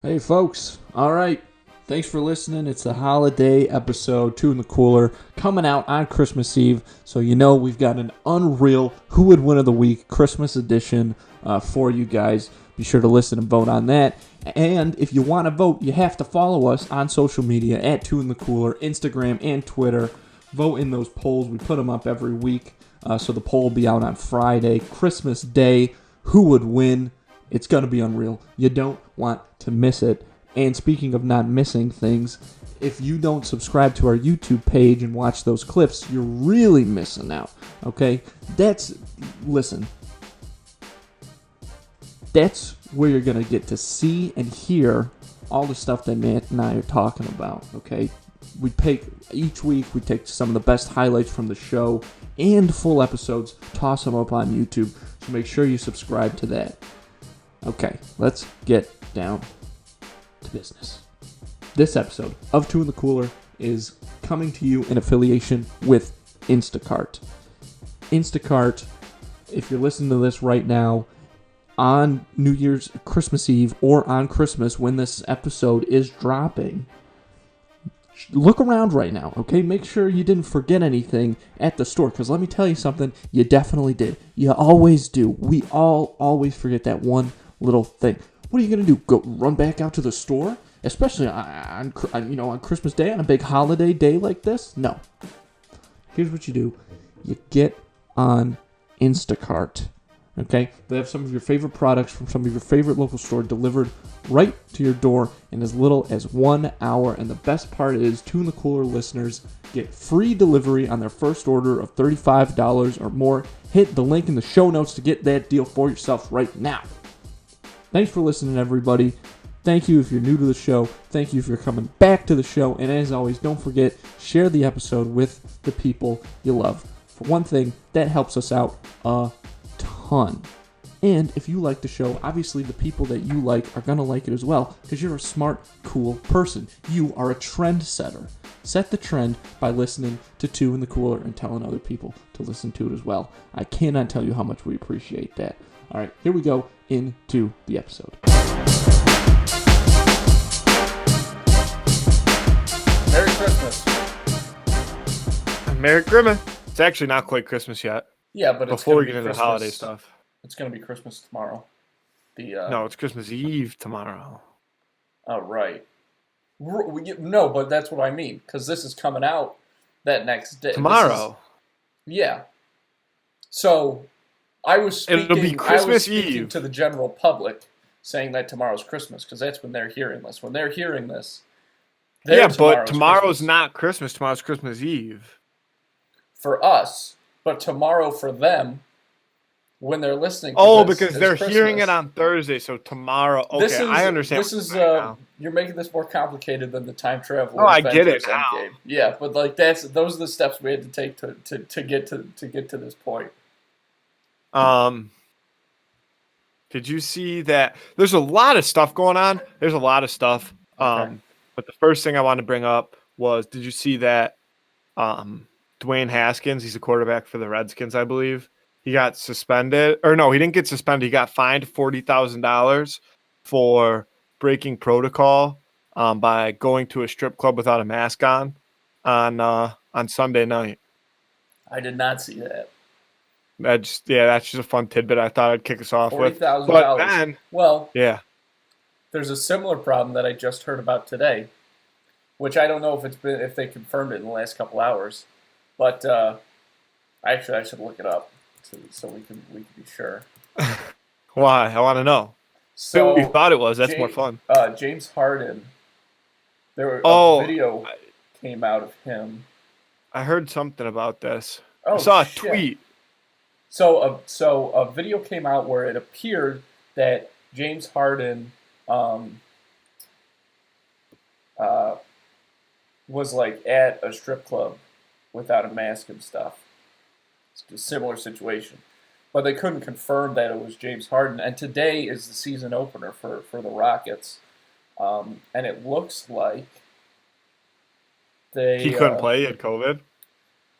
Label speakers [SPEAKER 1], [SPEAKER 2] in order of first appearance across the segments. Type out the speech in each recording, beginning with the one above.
[SPEAKER 1] Hey folks, all right. Thanks for listening. It's the holiday episode, Two in the Cooler, coming out on Christmas Eve. So you know we've got an unreal Who Would Win of the Week Christmas edition for you guys. Be sure to listen and vote on that. And if you want to vote, you have to follow us on social media at Two in the Cooler, Instagram and Twitter. Vote in those polls. We put them up every week. So the poll will be out on Friday, Christmas Day. Who would win? It's going to be unreal. You don't want to miss it. And speaking of not missing things, if you don't subscribe to our YouTube page and watch those clips, you're really missing out. Okay? Listen. That's where you're going to get to see and hear all the stuff that Matt and I are talking about. Okay? Each week we take some of the best highlights from the show and full episodes, toss them up on YouTube. So make sure you subscribe to that. Okay, let's get down to business. This episode of Two in the Cooler is coming to you in affiliation with Instacart. Instacart, if you're listening to this right now, on New Year's, Christmas Eve, or on Christmas when this episode is dropping, look around right now, okay? Make sure you didn't forget anything at the store, because let me tell you something, you definitely did. You always do. We all always forget that one little thing. What are you going to do? Go run back out to the store? Especially on Christmas Day, on a big holiday day like this? No. Here's what you do. You get on Instacart. Okay? They have some of your favorite products from some of your favorite local store delivered right to your door in as little as 1 hour. And the best part is, Two in the Cooler listeners get free delivery on their first order of $35 or more. Hit the link in the show notes to get that deal for yourself right now. Thanks for listening, everybody. Thank you if you're new to the show. Thank you if you're coming back to the show. And as always, don't forget, share the episode with the people you love. For one thing, that helps us out a ton. And if you like the show, obviously the people that you like are going to like it as well, because you're a smart, cool person. You are a trendsetter. Set the trend by listening to Two in the Cooler and telling other people to listen to it as well. I cannot tell you how much we appreciate that. All right, here we go into the episode.
[SPEAKER 2] Merry Christmas.
[SPEAKER 3] Merry Christmas. It's actually not quite Christmas yet.
[SPEAKER 2] Yeah, but it's
[SPEAKER 3] Before
[SPEAKER 2] gonna
[SPEAKER 3] we
[SPEAKER 2] be
[SPEAKER 3] get into the
[SPEAKER 2] Christmas.
[SPEAKER 3] holiday stuff.
[SPEAKER 2] It's going to be Christmas tomorrow.
[SPEAKER 3] No, it's Christmas Eve tomorrow.
[SPEAKER 2] Oh, right. No, but that's what I mean, because this is coming out that next day.
[SPEAKER 3] Tomorrow.
[SPEAKER 2] Yeah. So I was speaking.
[SPEAKER 3] It'll be Christmas Eve
[SPEAKER 2] to the general public, saying that tomorrow's Christmas, because that's when they're hearing this. When they're hearing this,
[SPEAKER 3] but tomorrow's
[SPEAKER 2] Christmas.
[SPEAKER 3] not Christmas. Tomorrow's Christmas Eve
[SPEAKER 2] For us, but tomorrow for them. When they're listening to this,
[SPEAKER 3] because they're
[SPEAKER 2] Christmas.
[SPEAKER 3] hearing it on Thursday, so tomorrow. Okay, I understand.
[SPEAKER 2] This is you're making this more complicated than the time travel.
[SPEAKER 3] Oh, I get it now.
[SPEAKER 2] Endgame. Yeah, but like those are the steps we had to take to get to this point.
[SPEAKER 3] Did you see that? There's a lot of stuff going on. There's a lot of stuff.
[SPEAKER 2] Okay.
[SPEAKER 3] But the first thing I wanted to bring up was, did you see that? Dwayne Haskins, he's a quarterback for the Redskins, I believe. He got suspended, or no, he didn't get suspended. He got fined $40,000 for breaking protocol by going to a strip club without a mask on Sunday night.
[SPEAKER 2] I did not see that.
[SPEAKER 3] That's just a fun tidbit I thought I'd kick us off with.
[SPEAKER 2] $40,000.
[SPEAKER 3] But then,
[SPEAKER 2] well,
[SPEAKER 3] yeah,
[SPEAKER 2] there's a similar problem that I just heard about today, which I don't know if they confirmed it in the last couple hours, but actually I should look it up. So we can be sure.
[SPEAKER 3] Why? I want to know.
[SPEAKER 2] So
[SPEAKER 3] we thought it was. That's more fun.
[SPEAKER 2] James Harden. A video came out of him.
[SPEAKER 3] I heard something about this.
[SPEAKER 2] Oh,
[SPEAKER 3] I saw a tweet.
[SPEAKER 2] So a video came out where it appeared that James Harden was like at a strip club without a mask and stuff. A similar situation, but they couldn't confirm that it was James Harden. And today is the season opener for the Rockets, and it looks like
[SPEAKER 3] he couldn't play. He had COVID.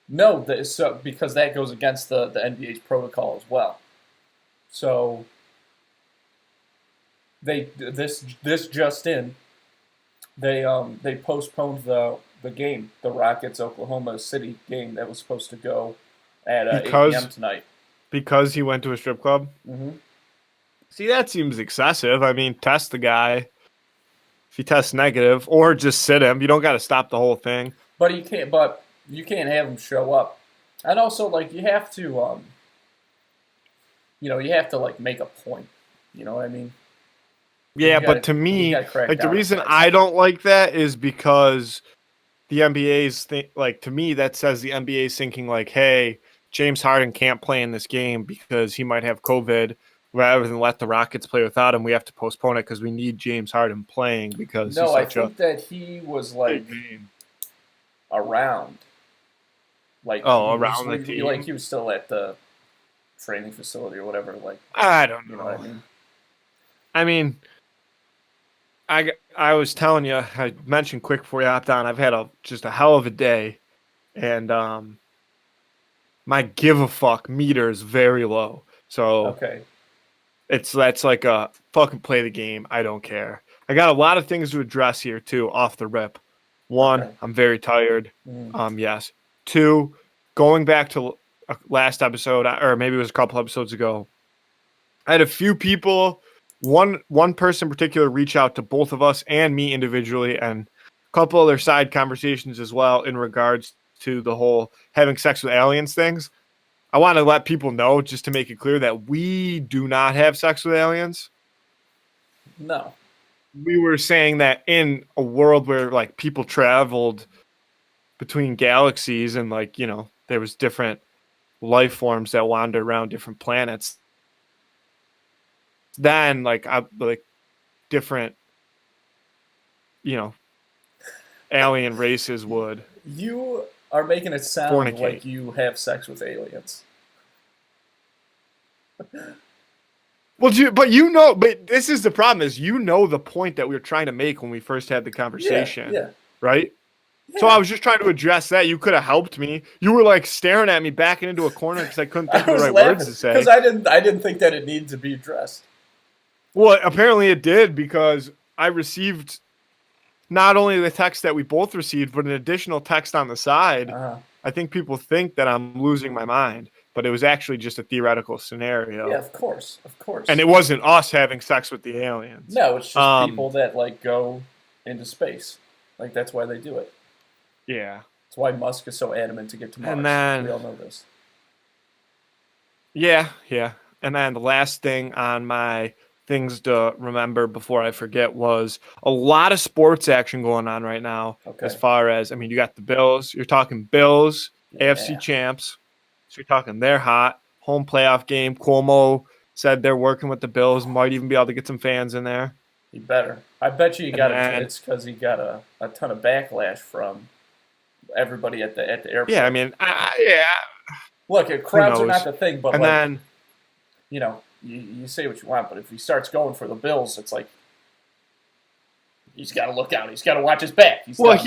[SPEAKER 2] No, because that goes against the NBA's protocol as well. So this just in, they postponed the game, the Rockets Oklahoma City game that was supposed to go at 8 p.m.
[SPEAKER 3] Because
[SPEAKER 2] tonight.
[SPEAKER 3] he went to a strip club.
[SPEAKER 2] Hmm.
[SPEAKER 3] See, that seems excessive. I mean, test the guy. If he tests negative, or just sit him. You don't got to stop the whole thing.
[SPEAKER 2] But you can't have him show up, and also like you have to you have to like make a point. You know what I mean?
[SPEAKER 3] Yeah,
[SPEAKER 2] You
[SPEAKER 3] but to
[SPEAKER 2] you
[SPEAKER 3] me,
[SPEAKER 2] gotta crack
[SPEAKER 3] like the
[SPEAKER 2] down on
[SPEAKER 3] reason
[SPEAKER 2] that
[SPEAKER 3] I
[SPEAKER 2] stuff.
[SPEAKER 3] don't like that is because the NBA's like to me that says the NBA's thinking like, hey, James Harden can't play in this game because he might have COVID. Rather than let the Rockets play without him, we have to postpone it because we need James Harden playing because he's
[SPEAKER 2] No, I
[SPEAKER 3] such a
[SPEAKER 2] think that he was like
[SPEAKER 3] big name.
[SPEAKER 2] around, like
[SPEAKER 3] Oh, around the
[SPEAKER 2] like
[SPEAKER 3] team.
[SPEAKER 2] he was still at the training facility or whatever. Like,
[SPEAKER 3] I don't
[SPEAKER 2] you know what I
[SPEAKER 3] know.
[SPEAKER 2] mean?
[SPEAKER 3] I mean, I was telling you, I mentioned quick before you hopped on. I've had just a hell of a day, and my give a fuck meter is very low. So
[SPEAKER 2] Okay.
[SPEAKER 3] that's like a fucking play the game. I don't care. I got a lot of things to address here too, off the rip. One,
[SPEAKER 2] Okay.
[SPEAKER 3] I'm very tired.
[SPEAKER 2] Mm.
[SPEAKER 3] Yes. Two, going back to last episode, or maybe it was a couple episodes ago, I had a few people, one person in particular, reach out to both of us and me individually, and a couple other side conversations as well in regards to the whole having sex with aliens things. I want to let people know, just to make it clear, that we do not have sex with aliens.
[SPEAKER 2] No.
[SPEAKER 3] We were saying that in a world where like people traveled between galaxies and like, there was different life forms that wandered around different planets, then like different, you know, alien races would
[SPEAKER 2] You are making it sound
[SPEAKER 3] fornicate.
[SPEAKER 2] like you have sex with aliens.
[SPEAKER 3] Well, but this is the problem: is the point that we were trying to make when we first had the
[SPEAKER 2] Yeah,
[SPEAKER 3] conversation,
[SPEAKER 2] yeah,
[SPEAKER 3] right? So I
[SPEAKER 2] yeah.
[SPEAKER 3] was just trying to address that. You could have helped me. You were like staring at me, backing into a corner because I couldn't think
[SPEAKER 2] I
[SPEAKER 3] of the
[SPEAKER 2] was
[SPEAKER 3] right words
[SPEAKER 2] laughing
[SPEAKER 3] to say.
[SPEAKER 2] because I didn't think that it needed to be addressed.
[SPEAKER 3] Well, apparently it did because I received not only the text that we both received, but an additional text on the side.
[SPEAKER 2] Uh-huh.
[SPEAKER 3] I think people think that I'm losing my mind, but it was actually just a theoretical
[SPEAKER 2] Yeah,
[SPEAKER 3] scenario.
[SPEAKER 2] of course, of
[SPEAKER 3] And
[SPEAKER 2] course.
[SPEAKER 3] it wasn't us having sex with the aliens.
[SPEAKER 2] No, it's just people that like go into space. Like that's why they do it.
[SPEAKER 3] Yeah.
[SPEAKER 2] That's why Musk is so adamant to get to
[SPEAKER 3] And
[SPEAKER 2] Mars. We
[SPEAKER 3] then,
[SPEAKER 2] all know this.
[SPEAKER 3] yeah. And then the last thing on my things to remember before I forget was a lot of sports action going on right now. As
[SPEAKER 2] Okay.
[SPEAKER 3] far as, I mean, you got the Bills, you're talking Bills, AFC
[SPEAKER 2] Yeah,
[SPEAKER 3] champs. So you're talking they're hot. Home playoff game. Cuomo said they're working with the Bills, might even be able to get some fans in there.
[SPEAKER 2] he better. I bet you he
[SPEAKER 3] And
[SPEAKER 2] got
[SPEAKER 3] then,
[SPEAKER 2] it's because he got a ton of backlash from everybody at the
[SPEAKER 3] yeah, I
[SPEAKER 2] airport.
[SPEAKER 3] mean, yeah,
[SPEAKER 2] Look,
[SPEAKER 3] who
[SPEAKER 2] crowds are not
[SPEAKER 3] knows?
[SPEAKER 2] the thing, but
[SPEAKER 3] And
[SPEAKER 2] like
[SPEAKER 3] then,
[SPEAKER 2] you say what you want, but if he starts going for the Bills, it's like he's got to look out. He's got to watch his back. He's
[SPEAKER 3] well,
[SPEAKER 2] done.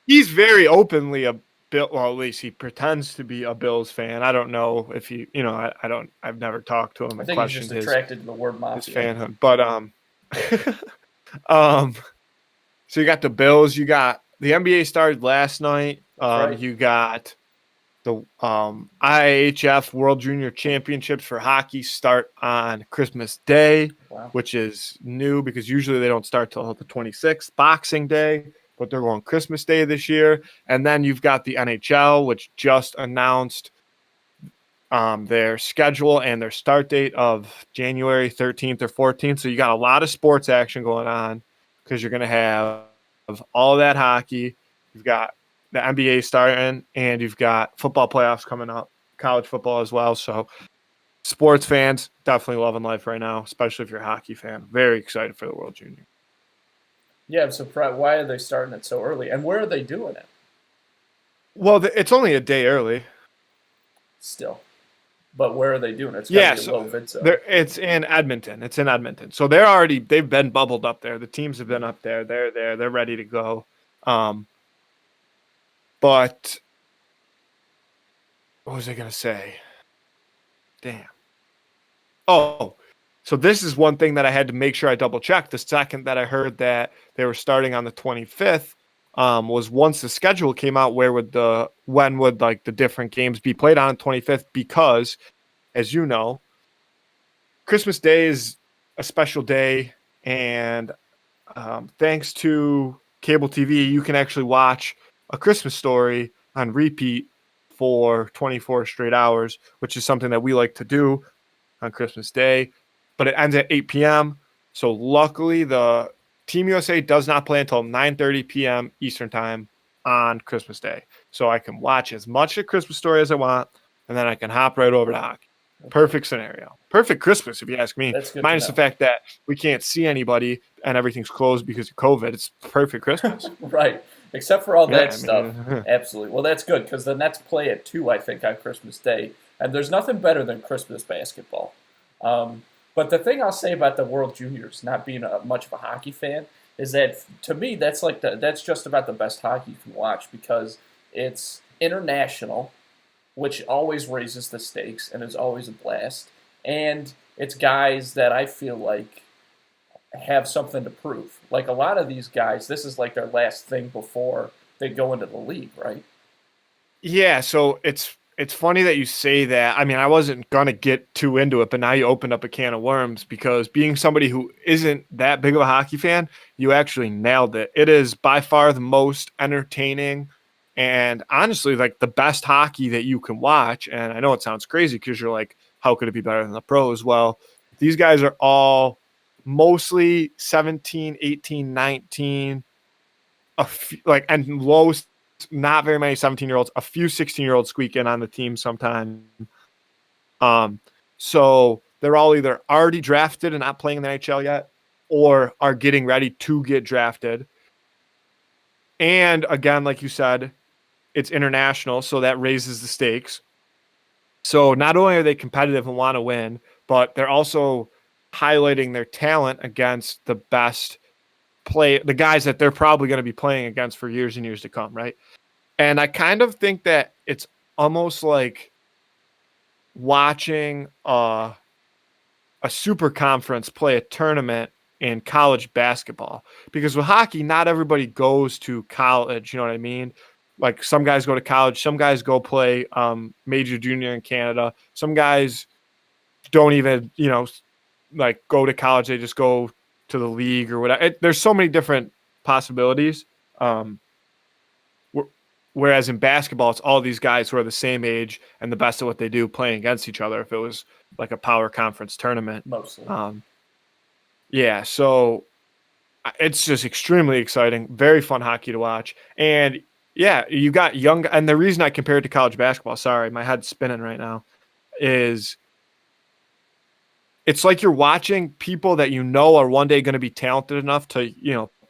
[SPEAKER 3] he's very openly a Bill. Well, at least he pretends to be a Bills fan. I don't know if he, I don't. I've never talked to him
[SPEAKER 2] I
[SPEAKER 3] and
[SPEAKER 2] think he's just
[SPEAKER 3] questioned his
[SPEAKER 2] attracted to the word
[SPEAKER 3] his
[SPEAKER 2] mafia.
[SPEAKER 3] fanhood. But um, so you got the Bills. You got the NBA started last night.
[SPEAKER 2] That's right.
[SPEAKER 3] You got the IHF World Junior Championships for hockey start on Christmas Day,
[SPEAKER 2] Wow.
[SPEAKER 3] which is new because usually they don't start till the 26th, Boxing Day, but they're going Christmas Day this year. And then you've got the NHL, which just announced their schedule and their start date of January 13th or 14th. So you got a lot of sports action going on because you're going to have all that hockey. You've got the NBA starting, and you've got football playoffs coming up, college football as well. So sports fans definitely loving life right now, especially if you're a hockey fan. Very excited for the World Junior.
[SPEAKER 2] Yeah, I'm surprised. Why are they starting it so early? And where are they doing it?
[SPEAKER 3] Well, it's only a day early.
[SPEAKER 2] Still, but where are they doing it? It's got
[SPEAKER 3] Yeah,
[SPEAKER 2] to be a
[SPEAKER 3] so
[SPEAKER 2] low vid zone.
[SPEAKER 3] it's in Edmonton. It's in Edmonton. So they've been bubbled up there. The teams have been up there. They're there. They're ready to go. But what was I gonna say? Damn. Oh, So this is one thing that I had to make sure I double check. The second that I heard that they were starting on the 25th, was once the schedule came out, when would like the different games be played on the 25th? Because, as you know, Christmas Day is a special day, and thanks to cable TV, you can actually watch A Christmas Story on repeat for 24 straight hours, which is something that we like to do on Christmas Day. But it ends at 8 p.m. So luckily, the Team USA does not play until 9:30 p.m. Eastern Time on Christmas Day. So I can watch as much of Christmas Story as I want, and then I can hop right over to hockey. Perfect scenario. Perfect Christmas, if you ask me.
[SPEAKER 2] That's good.
[SPEAKER 3] Minus the fact that we can't see anybody and everything's closed because of COVID. It's perfect Christmas.
[SPEAKER 2] Right. Except for all that
[SPEAKER 3] I
[SPEAKER 2] stuff.
[SPEAKER 3] mean,
[SPEAKER 2] Absolutely. Well, that's good because the Nets play at 2, I think, on Christmas Day. And there's nothing better than Christmas basketball. But the thing I'll say about the World Juniors, not being much of a hockey fan, is that to me that's that's just about the best hockey you can watch because it's international, which always raises the stakes and is always a blast. And it's guys that I feel like have something to prove. Like a lot of these guys, this is like their last thing before they go into the league, right?
[SPEAKER 3] Yeah, so it's funny that you say that. I mean, I wasn't gonna get too into it, but now you opened up a can of worms because being somebody who isn't that big of a hockey fan, you actually nailed it. It is by far the most entertaining and honestly like the best hockey that you can watch. And I know it sounds crazy because you're like, how could it be better than the pros? Well, these guys are all mostly 17, 18, 19, and low, not very many 17-year-olds, a few 16-year-olds squeak in on the team sometime. So they're all either already drafted and not playing in the NHL yet or are getting ready to get drafted. And again, like you said, it's international, so that raises the stakes. So not only are they competitive and want to win, but they're also highlighting their talent against the best the guys that they're probably going to be playing against for years and years to come, right? And I kind of think that it's almost like watching a super conference play a tournament in college basketball. Because with hockey, not everybody goes to college, you know what I mean? Like some guys go to college, some guys go play major junior in Canada. Some guys don't even, like go to college. They just go to the league or whatever. There's so many different possibilities. Whereas in basketball, it's all these guys who are the same age and the best at what they do playing against each other if it was like a power conference tournament.
[SPEAKER 2] Mostly.
[SPEAKER 3] Yeah, so it's just extremely exciting. Very fun hockey to watch. And yeah, you got young, and the reason I compare it to college basketball, sorry, my head's spinning right now, is it's like you're watching people that you know are one day going to be talented enough to,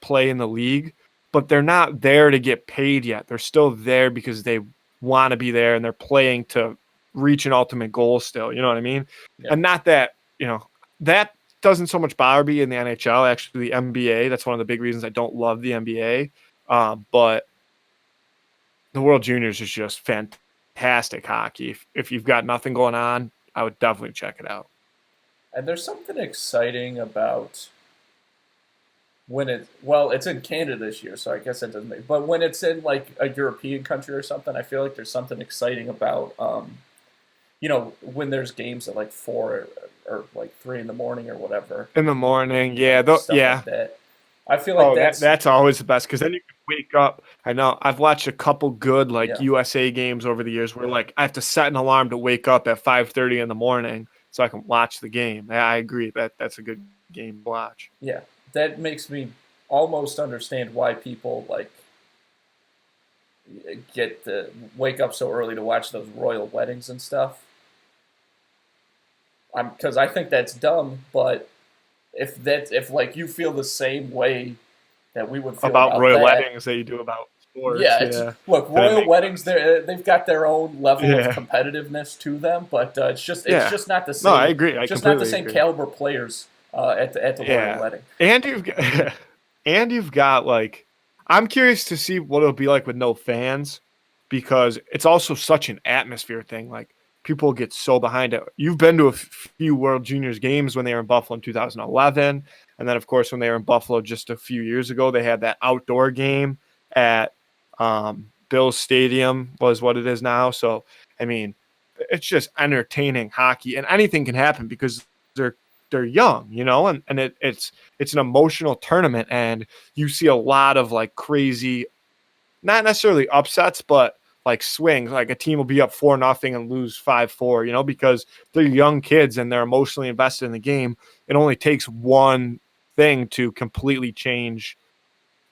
[SPEAKER 3] play in the league, but they're not there to get paid yet. They're still there because they want to be there and they're playing to reach an ultimate goal still. You know what I mean? Yeah. And not that, that doesn't so much bother me in the NHL, actually the NBA. That's one of the big reasons I don't love the NBA. But the World Juniors is just fantastic hockey. If you've got nothing going on, I would definitely check it out.
[SPEAKER 2] And there's something exciting about when it's in Canada this year, so I guess it doesn't but when it's in like a European country or something, I feel like there's something exciting about, when there's games at like 4 or like 3 in the morning or whatever.
[SPEAKER 3] In the morning, yeah.
[SPEAKER 2] Yeah. Like that. I feel like
[SPEAKER 3] that's always the best because then you can wake up. I know I've watched a couple good USA games over the years where like I have to set an alarm to wake up at 5:30 in the morning so I can watch the game. I agree that's a good game to watch.
[SPEAKER 2] Yeah, that makes me almost understand why people like get to wake up so early to watch those royal weddings and stuff. Because I think that's dumb, but if like you feel the same way that we would feel about
[SPEAKER 3] royal weddings that you do about sports.
[SPEAKER 2] Yeah. Look, royal weddings, they've got their own level of competitiveness to them, but it's just not the same.
[SPEAKER 3] No, I agree.
[SPEAKER 2] Just not the same caliber players at the royal wedding.
[SPEAKER 3] And you've got like, I'm curious to see what it'll be like with no fans, because it's also such an atmosphere thing. Like people get so behind it. You've been to a few World Juniors games when they were in Buffalo in 2011. And then, of course, when they were in Buffalo just a few years ago, they had that outdoor game at Bills Stadium was what it is now. So, I mean, it's just entertaining hockey, and anything can happen because they're young, and it's an emotional tournament, and you see a lot of like crazy, not necessarily upsets, but like swings. Like a team will be up 4-0 and lose 5-4, because they're young kids and they're emotionally invested in the game. It only takes one thing to completely change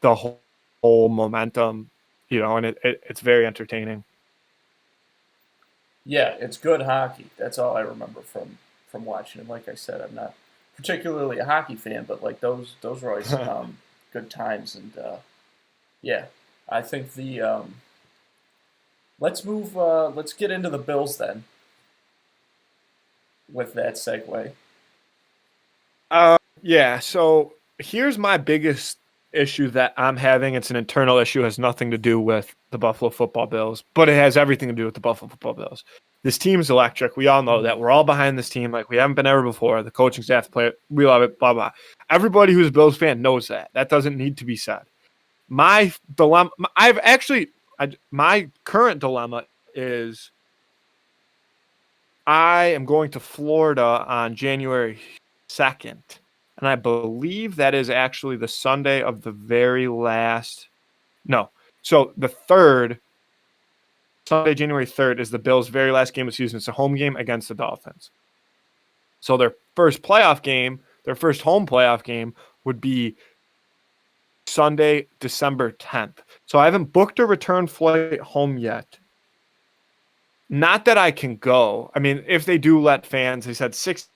[SPEAKER 3] the whole momentum, and it's very entertaining.
[SPEAKER 2] Yeah, it's good hockey. That's all I remember from watching it. Like I said, I'm not particularly a hockey fan, but like those were always good times. And yeah, I think the let's move. Let's get into the Bills then. With that segue.
[SPEAKER 3] Yeah. So here's my biggest issue that I'm having. It's an internal issue, has nothing to do with the Buffalo Football Bills, but it has everything to do with the Buffalo Football Bills. This team's electric. We all know that. We're all behind this team like we haven't been ever before. The coaching staff, play it. We love it, blah, blah. Everybody who's a Bills fan knows that. That doesn't need to be said. My dilemma, my current dilemma is I am going to Florida on January 2nd. And I believe that is actually the Sunday of the very last. No. So the third, Sunday, January 3rd, is the Bills' very last game of the season. It's a home game against the Dolphins. So their first home playoff game would be Sunday, December 10th. So I haven't booked a return flight home yet. Not that I can go. I mean, if they do let fans, they said 6.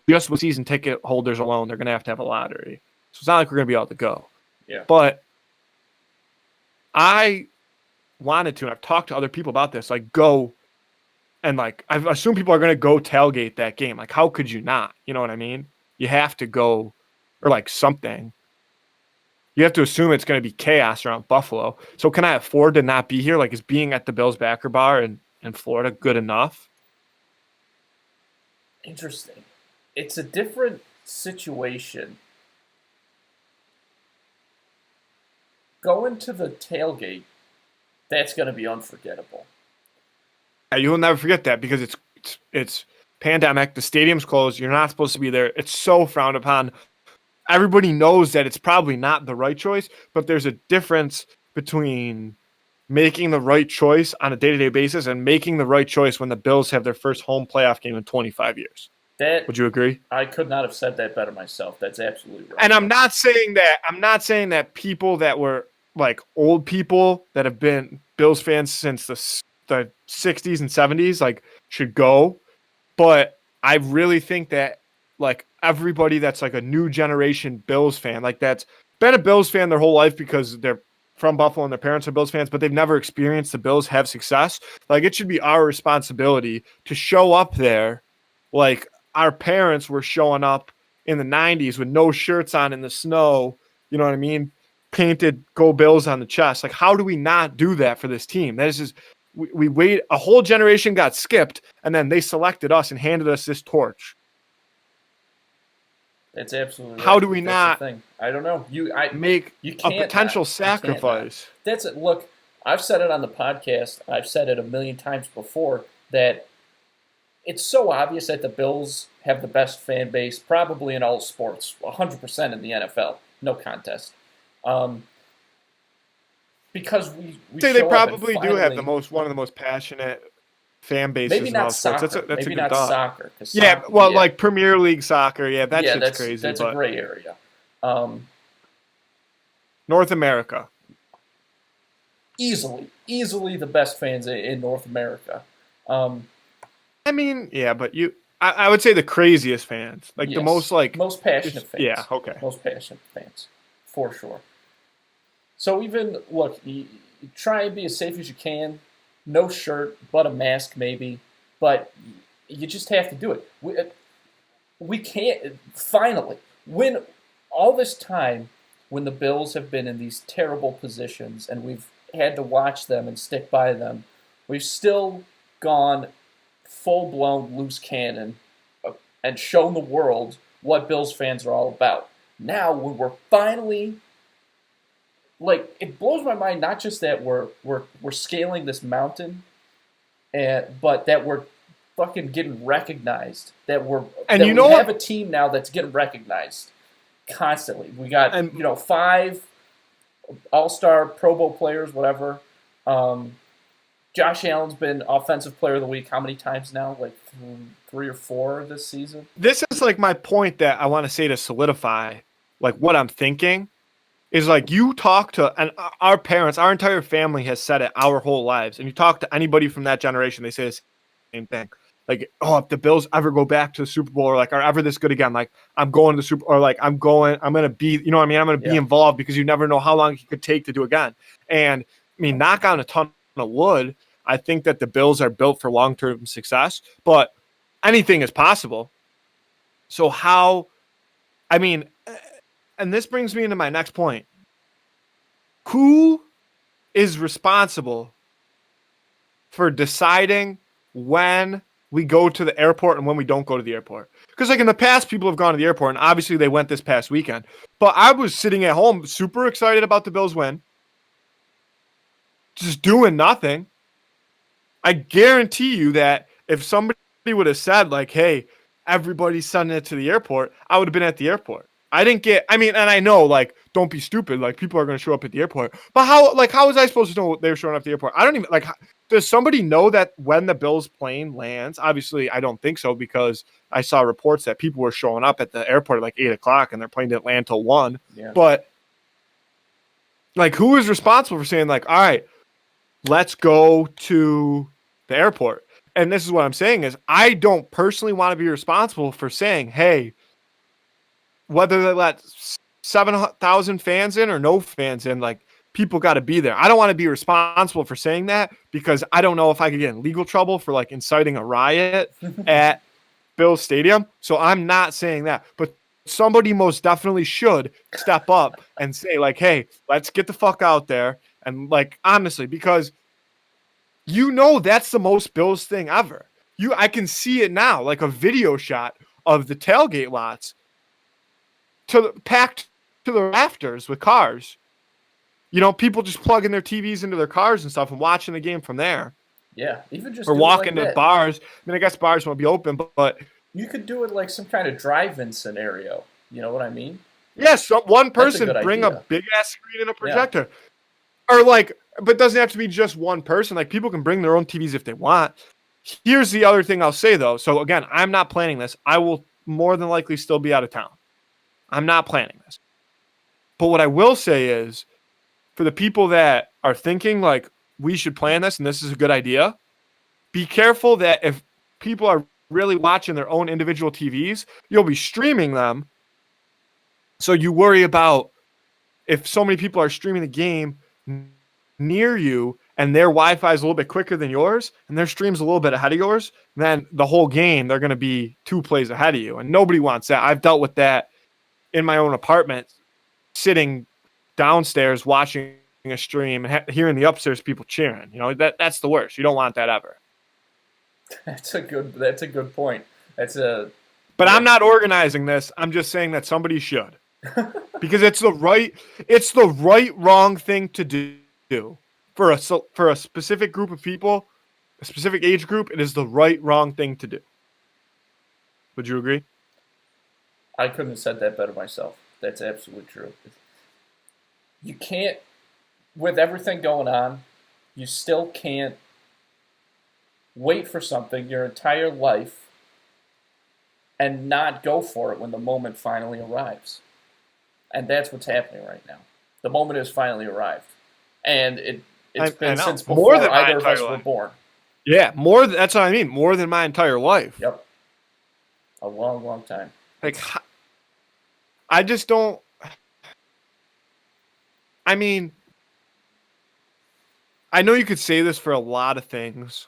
[SPEAKER 3] Just with season ticket holders alone, they're going to have a lottery. So it's not like we're going to be able to go.
[SPEAKER 2] Yeah.
[SPEAKER 3] But I wanted to, and I've talked to other people about this, like go and like, I assume people are going to go tailgate that game. Like, how could you not? You know what I mean? You have to go, or like something. You have to assume it's going to be chaos around Buffalo. So can I afford to not be here? Like, is being at the Bills Backer Bar in Florida good enough?
[SPEAKER 2] Interesting. It's a different situation. Going to the tailgate, that's going to be unforgettable.
[SPEAKER 3] Yeah, you will never forget that because it's pandemic. The stadium's closed. You're not supposed to be there. It's so frowned upon. Everybody knows that it's probably not the right choice, but there's a difference between making the right choice on a day-to-day basis and making the right choice when the Bills have their first home playoff game in 25 years. Would you agree?
[SPEAKER 2] I could not have said that better myself. That's absolutely right.
[SPEAKER 3] And I'm not saying that people that were like old people that have been Bills fans since the 60s and 70s like should go, but I really think that like everybody that's like a new generation Bills fan, like that's been a Bills fan their whole life because they're from Buffalo and their parents are Bills fans, but they've never experienced the Bills have success. Like it should be our responsibility to show up there. Like our parents were showing up in the 90s with no shirts on in the snow. You know what I mean? Painted "Go Bills" on the chest. Like, how do we not do that for this team? That is just, we wait. A whole generation got skipped, and then they selected us and handed us this torch.
[SPEAKER 2] That's absolutely right.
[SPEAKER 3] How do we not?
[SPEAKER 2] I don't know. You
[SPEAKER 3] can't a potential sacrifice.
[SPEAKER 2] That's it. Look, I've said it on the podcast. I've said it a million times before that it's so obvious that the Bills have the best fan base probably in all sports, 100% in the NFL, no contest. Because we say
[SPEAKER 3] they probably do have one of the most passionate fan bases.
[SPEAKER 2] Maybe not soccer. That's maybe not soccer.
[SPEAKER 3] Yeah, well, like Premier League soccer. Yeah, that's crazy.
[SPEAKER 2] That's a gray area.
[SPEAKER 3] North America.
[SPEAKER 2] Easily the best fans in North America.
[SPEAKER 3] I mean, yeah, but I would say the craziest fans, like the most
[SPEAKER 2] passionate fans.
[SPEAKER 3] Yeah, okay,
[SPEAKER 2] most passionate fans, for sure. So even look, you try and be as safe as you can. No shirt, but a mask maybe. But you just have to do it. We can't finally when all this time when the Bills have been in these terrible positions and we've had to watch them and stick by them, we've still gone full-blown loose cannon and shown the world what Bills fans are all about. Now, when we're finally, like, it blows my mind not just that we're scaling this mountain, but that we're fucking getting recognized. That we have a team now that's getting recognized constantly. We got 5 All-Star Pro Bowl players, whatever. Josh Allen's been Offensive Player of the Week how many times now? Like 3 or 4 this season?
[SPEAKER 3] This is like my point that I want to say to solidify like what I'm thinking is like you talk to, and our parents, our entire family has said it our whole lives, and you talk to anybody from that generation, they say the same thing. Like, oh, if the Bills ever go back to the Super Bowl or like are ever this good again, like I'm going to the Super, or like I'm going to be, you know what I mean? I'm going to be involved, because you never know how long it could take to do again. And I mean, knock on a ton of wood, I think that the Bills are built for long-term success, but anything is possible. So how, I mean, and this brings me into my next point. Who is responsible for deciding when we go to the airport and when we don't go to the airport? Because like in the past, people have gone to the airport, and obviously they went this past weekend. But I was sitting at home super excited about the Bills win, just doing nothing. I guarantee you that if somebody would have said like, hey, everybody's sending it to the airport, I would have been at the airport. I didn't get, I mean, and I know, like, don't be stupid. Like, people are going to show up at the airport. But how was I supposed to know they were showing up at the airport? I don't even, like, does somebody know that when the Bills plane lands? Obviously, I don't think so, because I saw reports that people were showing up at the airport at like 8 o'clock and their plane didn't land till 1.
[SPEAKER 2] Yeah.
[SPEAKER 3] But, like, who is responsible for saying, like, all right, let's go to the airport? And this is what I'm saying is I don't personally want to be responsible for saying, hey, whether they let 7,000 fans in or no fans in, like, people got to be there. I don't want to be responsible for saying that, because I don't know if I could get in legal trouble for like inciting a riot at Bills Stadium. So I'm not saying that, but somebody most definitely should step up and say like, hey, let's get the fuck out there. And like, honestly, because you know, that's the most Bills thing ever. I can see it now, like a video shot of the tailgate lots packed to the rafters with cars. You know, people just plugging their TVs into their cars and stuff and watching the game from there.
[SPEAKER 2] Yeah, even just
[SPEAKER 3] or walking to bars. I mean, I guess bars won't be open, but
[SPEAKER 2] you could do it like some kind of drive-in scenario. You know what I mean?
[SPEAKER 3] Yes, one person bring a big ass screen and a projector, or like, but it doesn't have to be just one person. Like, people can bring their own TVs if they want. Here's the other thing I'll say though. So again, I'm not planning this. I will more than likely still be out of town. I'm not planning this. But what I will say is, for the people that are thinking like we should plan this and this is a good idea, be careful that if people are really watching their own individual TVs, you'll be streaming them. So you worry about if so many people are streaming the game near you and their Wi-Fi is a little bit quicker than yours and their stream's a little bit ahead of yours, then the whole game, they're going to be 2 plays ahead of you. And nobody wants that. I've dealt with that in my own apartment, sitting downstairs watching a stream and hearing the upstairs people cheering. You know, that's the worst. You don't want that ever.
[SPEAKER 2] That's a good point.
[SPEAKER 3] But I'm not organizing this. I'm just saying that somebody should. Because it's the right wrong thing to do for a specific group of people, a specific age group. It is the right wrong thing to do. Would you agree?
[SPEAKER 2] I couldn't have said that better myself. That's absolutely true. You can't, with everything going on, you still can't wait for something your entire life and not go for it when the moment finally arrives. And that's what's happening right now. The moment has finally arrived. And it's been since before either of us were born.
[SPEAKER 3] Yeah, that's what I mean. More than my entire life.
[SPEAKER 2] Yep. A long, long time.
[SPEAKER 3] Like, I just don't. I mean, I know you could say this for a lot of things,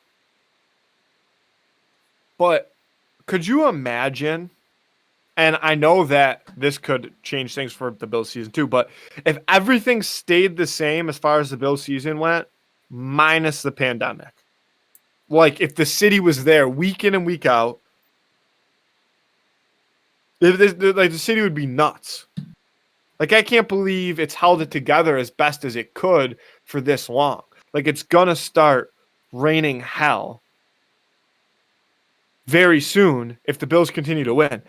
[SPEAKER 3] but could you imagine And I know that this could change things for the Bills season too, but if everything stayed the same as far as the Bills season went, minus the pandemic, like if the city was there week in and week out, like the city would be nuts. Like I can't believe it's held it together as best as it could for this long. Like it's gonna start raining hell very soon if the Bills continue to win.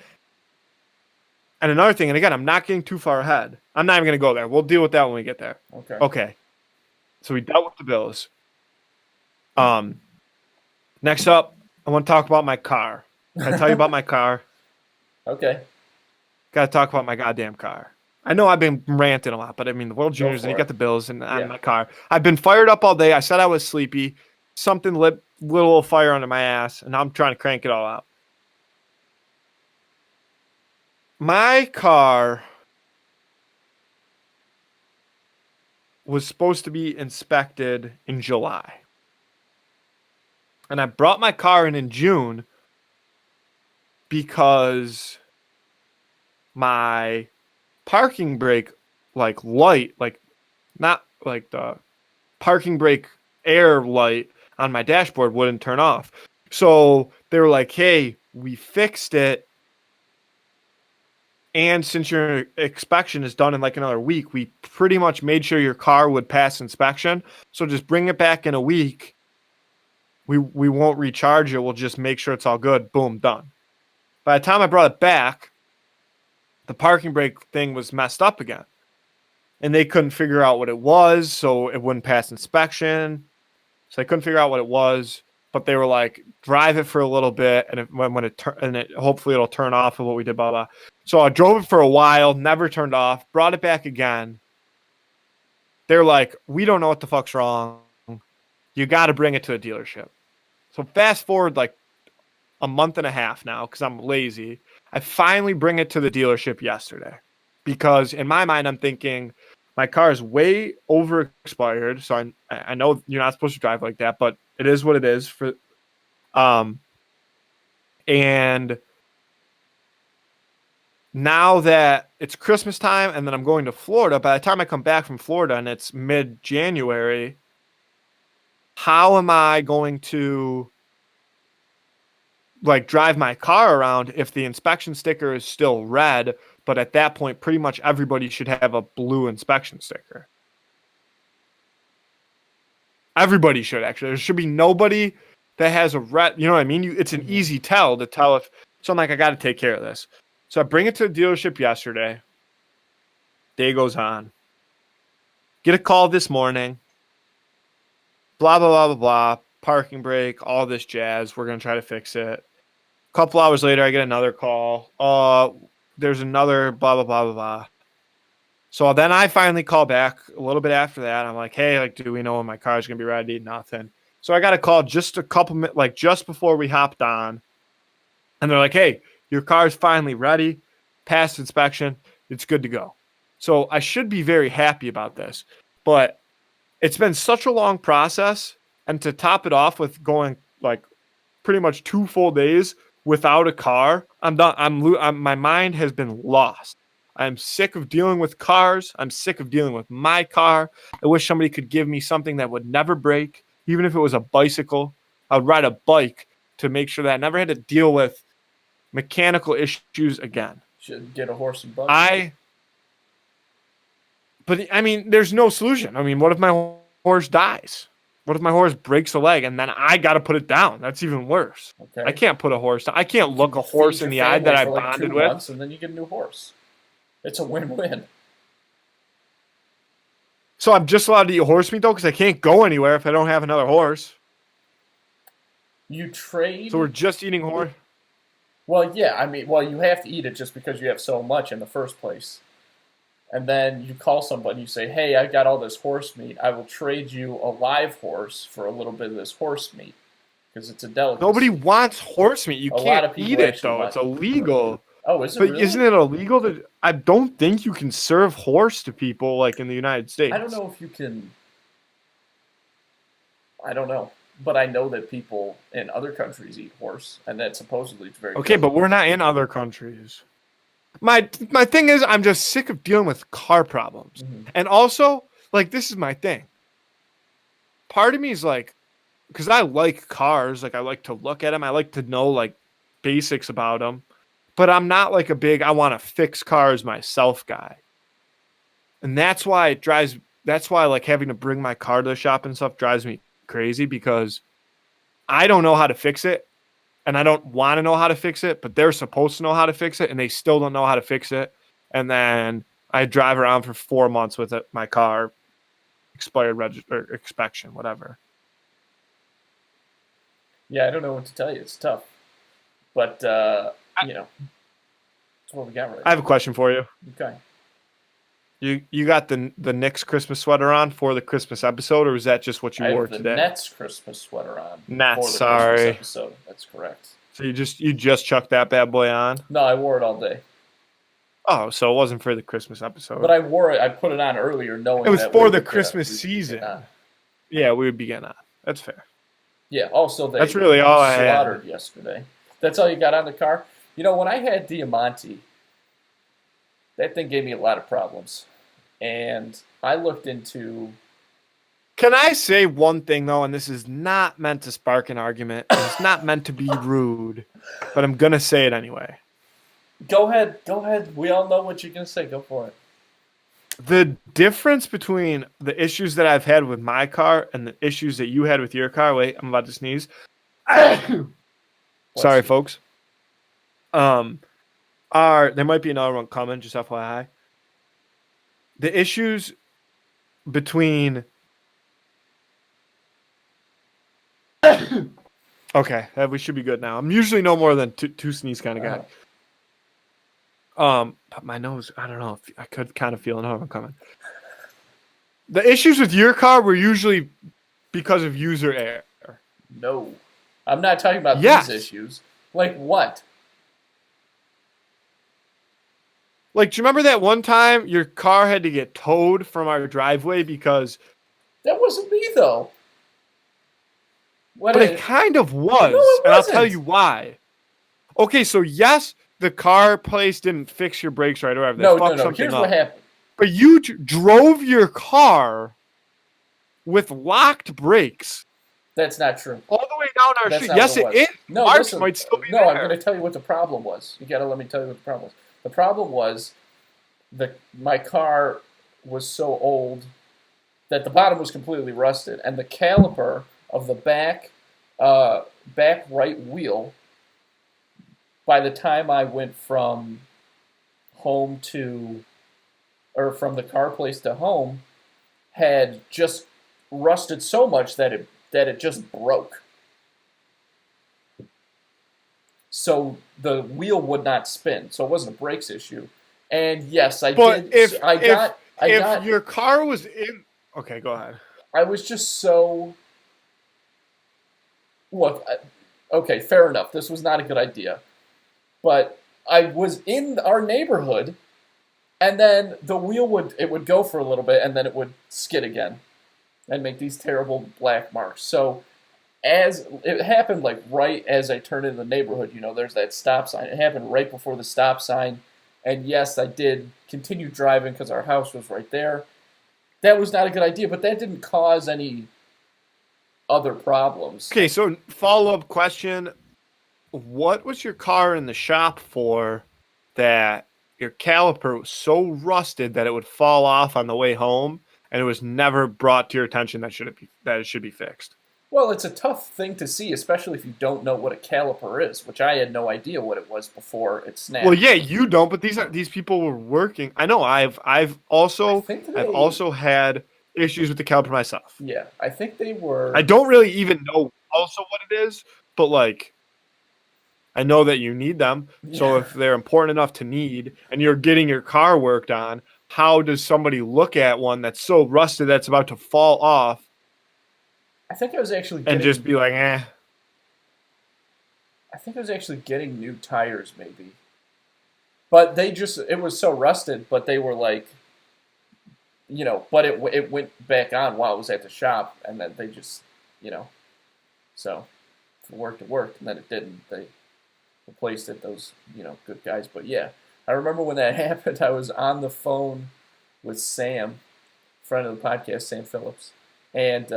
[SPEAKER 3] And another thing, and again, I'm not getting too far ahead. I'm not even going to go there. We'll deal with that when we get there. Okay. So we dealt with the Bills. Next up, I want to talk about my car. Can I tell you about my car?
[SPEAKER 2] Okay.
[SPEAKER 3] Got to talk about my goddamn car. I know I've been ranting a lot, but I mean, the World Juniors, and you got the Bills and my car. I've been fired up all day. I said I was sleepy. Something lit little fire under my ass, and now I'm trying to crank it all out. My car was supposed to be inspected in July. And I brought my car in June because my parking brake light, not like the parking brake air light on my dashboard wouldn't turn off. So they were like, hey, we fixed it. And since your inspection is done in like another week, we pretty much made sure your car would pass inspection. So just bring it back in a week. We won't recharge it. We'll just make sure it's all good. Boom, done. By the time I brought it back, the parking brake thing was messed up again. And they couldn't figure out what it was, so it wouldn't pass inspection. So they couldn't figure out what it was. But they were like, drive it for a little bit, and hopefully it'll turn off of what we did, blah, blah. So I drove it for a while, never turned off, brought it back again. They're like, we don't know what the fuck's wrong. You got to bring it to a dealership. So fast forward like a month and a half now, because I'm lazy. I finally bring it to the dealership yesterday. Because in my mind, I'm thinking, my car is way over expired. So I know you're not supposed to drive like that, but it is what it is and now that it's Christmas time and then I'm going to Florida, by the time I come back from Florida and it's mid-January, how am I going to like drive my car around if the inspection sticker is still red, but at that point, pretty much everybody should have a blue inspection sticker. Everybody should, actually. There should be nobody that has a red, you know what I mean? It's an easy tell to tell if, so I'm like, I got to take care of this. So I bring it to the dealership yesterday. Day goes on. Get a call this morning. Blah, blah, blah, blah, blah. Parking brake, all this jazz. We're going to try to fix it. A couple hours later, I get another call. There's another blah, blah, blah, blah, blah. So then I finally call back a little bit after that. I'm like, hey, like, do we know when my car's going to be ready? Nothing. So I got a call just a couple minutes, like just before we hopped on. And they're like, hey, your car's finally ready. Passed inspection. It's good to go. So I should be very happy about this. But it's been such a long process. And to top it off with going like pretty much 2 full days without a car, I'm done. My mind has been lost. I'm sick of dealing with cars. I'm sick of dealing with my car. I wish somebody could give me something that would never break, even if it was a bicycle. I would ride a bike to make sure that I never had to deal with mechanical issues again.
[SPEAKER 2] Should get a horse and buggy.
[SPEAKER 3] But I mean, there's no solution. I mean, what if my horse dies? What if my horse breaks a leg and then I got to put it down? That's even worse. Okay. I can't put a horse down. I can't look a horse in the eye that I bonded with.
[SPEAKER 2] And then you get a new horse. It's a win-win.
[SPEAKER 3] So I'm just allowed to eat horse meat, though, because I can't go anywhere if I don't have another horse.
[SPEAKER 2] You trade?
[SPEAKER 3] So we're just eating horse?
[SPEAKER 2] Well, yeah. I mean, you have to eat it just because you have so much in the first place. And then you call somebody, you say, hey, I got all this horse meat. I will trade you a live horse for a little bit of this horse meat because it's a delicacy.
[SPEAKER 3] Nobody wants horse meat. You can't eat it, though. It's illegal.
[SPEAKER 2] Oh, is it?
[SPEAKER 3] But
[SPEAKER 2] really?
[SPEAKER 3] Isn't it illegal to? I don't think you can serve horse to people like in the United States.
[SPEAKER 2] I don't know if you can. I don't know, but I know that people in other countries eat horse, and that supposedly it's very.
[SPEAKER 3] Okay, but we're not in other countries. My thing is, I'm just sick of dealing with car problems.
[SPEAKER 2] Mhm.
[SPEAKER 3] And also, like, this is my thing. Part of me is like, because I like cars, like I like to look at them, I like to know like basics about them, but I'm not like a big I want to fix cars myself guy. And that's why that's why like having to bring my car to the shop and stuff drives me crazy, because I don't know how to fix it and I don't want to know how to fix it, but they're supposed to know how to fix it and they still don't know how to fix it. And then I drive around for 4 months with it, my car expired or inspection, whatever.
[SPEAKER 2] Yeah, I don't know what to tell you. It's tough, but you know, that's what we got right
[SPEAKER 3] I have a question for you.
[SPEAKER 2] now. Okay.
[SPEAKER 3] You got the Knicks Christmas sweater on for the Christmas episode, or was that just what you
[SPEAKER 2] I
[SPEAKER 3] wore
[SPEAKER 2] have the
[SPEAKER 3] today?
[SPEAKER 2] Nets Christmas sweater on
[SPEAKER 3] Nets,
[SPEAKER 2] for the
[SPEAKER 3] sorry.
[SPEAKER 2] Christmas episode. That's correct.
[SPEAKER 3] So you just chucked that bad boy on?
[SPEAKER 2] No, I wore it all day.
[SPEAKER 3] Oh, so it wasn't for the Christmas episode.
[SPEAKER 2] But I wore it. I put it on earlier, knowing
[SPEAKER 3] It was
[SPEAKER 2] that
[SPEAKER 3] for
[SPEAKER 2] we
[SPEAKER 3] the
[SPEAKER 2] would
[SPEAKER 3] Christmas
[SPEAKER 2] we'd
[SPEAKER 3] season.
[SPEAKER 2] get on.
[SPEAKER 3] Yeah, we would be getting on. That's fair.
[SPEAKER 2] Yeah. Also, they
[SPEAKER 3] That's really all I had.
[SPEAKER 2] slaughtered yesterday. That's all you got on the car. You know, when I had Diamante, that thing gave me a lot of problems, and I looked into.
[SPEAKER 3] Can I say one thing though, and this is not meant to spark an argument, and it's not meant to be rude, but I'm gonna say it anyway.
[SPEAKER 2] Go ahead. Go ahead. We all know what you're gonna say. Go for it.
[SPEAKER 3] The difference between the issues that I've had with my car and the issues that you had with your car. Wait, I'm about to sneeze. Sorry,
[SPEAKER 2] you.
[SPEAKER 3] folks. There might be another one coming, just FYI. The issues between. Okay, we should be good now. I'm usually no more than two sneeze kind of guy. But my nose, I don't know. I could kind of feel another one coming. The issues with your car were usually because of user error.
[SPEAKER 2] No, I'm not talking about
[SPEAKER 3] Yes.
[SPEAKER 2] these issues. Like what?
[SPEAKER 3] Like, do you remember that one time your car had to get towed from our driveway because?
[SPEAKER 2] That wasn't me though. What?
[SPEAKER 3] But it kind of was,
[SPEAKER 2] No, it
[SPEAKER 3] and I'll tell
[SPEAKER 2] wasn't.
[SPEAKER 3] you why. Okay, so yes, the car place didn't fix your brakes right or whatever. They
[SPEAKER 2] No.
[SPEAKER 3] fucked something
[SPEAKER 2] Here's
[SPEAKER 3] up.
[SPEAKER 2] what happened.
[SPEAKER 3] But you drove your car with locked brakes
[SPEAKER 2] That's not true.
[SPEAKER 3] all the way down our
[SPEAKER 2] That's
[SPEAKER 3] street.
[SPEAKER 2] not
[SPEAKER 3] Yes,
[SPEAKER 2] what
[SPEAKER 3] it
[SPEAKER 2] was.
[SPEAKER 3] is.
[SPEAKER 2] No,
[SPEAKER 3] Marks
[SPEAKER 2] listen,
[SPEAKER 3] might still be
[SPEAKER 2] no,
[SPEAKER 3] there.
[SPEAKER 2] I'm going to tell you what the problem was. You got to let me tell you what the problem was. The problem was my car was so old that the bottom was completely rusted, and the caliper of the back right wheel. By the time I went from home to, or from the car place to home, had just rusted so much that it just broke. So the wheel would not spin. So it wasn't a brakes issue. And yes, I
[SPEAKER 3] But
[SPEAKER 2] did. I got.
[SPEAKER 3] if your car was in, okay, go ahead.
[SPEAKER 2] I was just so. Look, okay, fair enough. This was not a good idea, but I was in our neighborhood, and then the wheel would go for a little bit, and then it would skid again, and make these terrible black marks. So, as it happened, like right as I turned into the neighborhood, there's that stop sign. It happened right before the stop sign, and yes, I did continue driving because our house was right there. That was not a good idea, but that didn't cause any other problems.
[SPEAKER 3] Okay, so follow-up question. What was your car in the shop for that your caliper was so rusted that it would fall off on the way home, and it was never brought to your attention that it should be fixed?
[SPEAKER 2] Well, it's a tough thing to see, especially if you don't know what a caliper is, which I had no idea what it was before it snapped.
[SPEAKER 3] Well, yeah, you don't, but these people were working. I know. I've also had issues with the caliper myself.
[SPEAKER 2] Yeah, I think they were.
[SPEAKER 3] I don't really even know also what it is, but like I know that you need them.
[SPEAKER 2] Yeah.
[SPEAKER 3] So if they're important enough to need and you're getting your car worked on, how does somebody look at one that's so rusted that's about to fall off?
[SPEAKER 2] I think I was actually
[SPEAKER 3] and just be like, eh.
[SPEAKER 2] I think I was actually getting new tires, maybe. But it was so rusted, but they were like, but it went back on while I was at the shop, and then they just, so it worked, and then it didn't. They replaced it, those, good guys. But yeah, I I remember when that happened, I was on the phone with Sam, friend of the podcast, Sam Phillips, and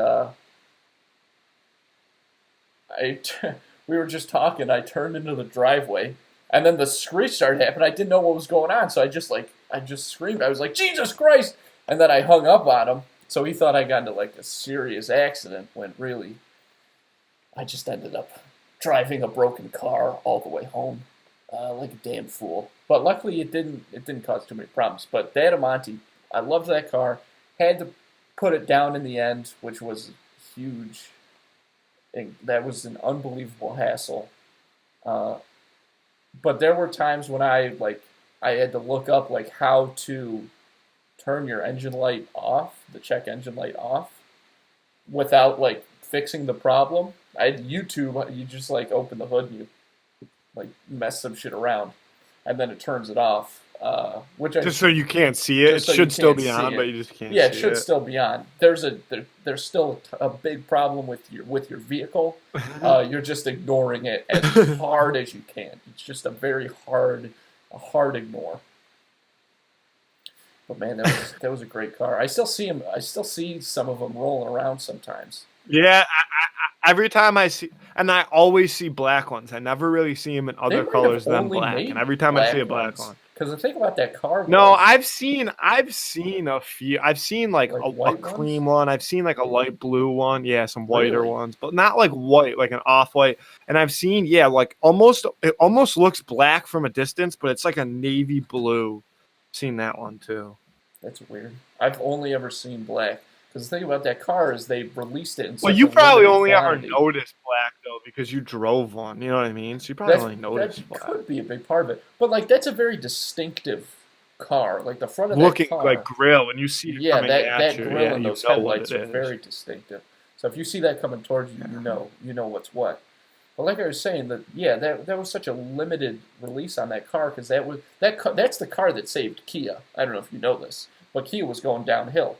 [SPEAKER 2] we were just talking. I turned into the driveway, and then the screech started happening. I didn't know what was going on, so I just screamed. I was like, Jesus Christ! And then I hung up on him. So he thought I got into like a serious accident when really I just ended up driving a broken car all the way home like a damn fool. But luckily it didn't cause too many problems. But that Amante, I loved that car. Had to put it down in the end, which was huge. And that was an unbelievable hassle. But there were times when I had to look up like how to turn your engine light off, the check engine light off, without like fixing the problem. I had YouTube. You just like open the hood and you like mess some shit around, and then it turns it off.
[SPEAKER 3] Just so you can't see it. It should still be on, but you just can't.
[SPEAKER 2] Yeah,
[SPEAKER 3] see
[SPEAKER 2] it should still be on. There's still a big problem with your vehicle. You're just ignoring it as hard as you can. It's just a hard ignore. But man, that was a great car. I still see him. I still see some of them rolling around sometimes.
[SPEAKER 3] Yeah, every time I see, and I always see black ones. I never really see them in other colors than black. And every time I see a black one,
[SPEAKER 2] because the thing about that car.
[SPEAKER 3] No, I've seen a few. I've seen like a cream one. I've seen like a light blue one. Yeah, some whiter ones, but not like white, like an off-white. And I've seen it almost looks black from a distance, but it's like a navy blue. Seen that one too.
[SPEAKER 2] That's weird. I've only ever seen black. Because the thing about that car is they released it in such
[SPEAKER 3] you probably only
[SPEAKER 2] quantity.
[SPEAKER 3] ever noticed black though because you drove one. You know what I mean? So you probably only noticed black.
[SPEAKER 2] That could be a big part of it. But like that's a very distinctive car. Like the front of that car,
[SPEAKER 3] like grill, and you see it coming at you.
[SPEAKER 2] Grill and those headlights are very distinctive. So if you see that coming towards you, you know what's what. But like I was saying, that was such a limited release on that car because that's the car that saved Kia. I don't know if you know this, but Kia was going downhill.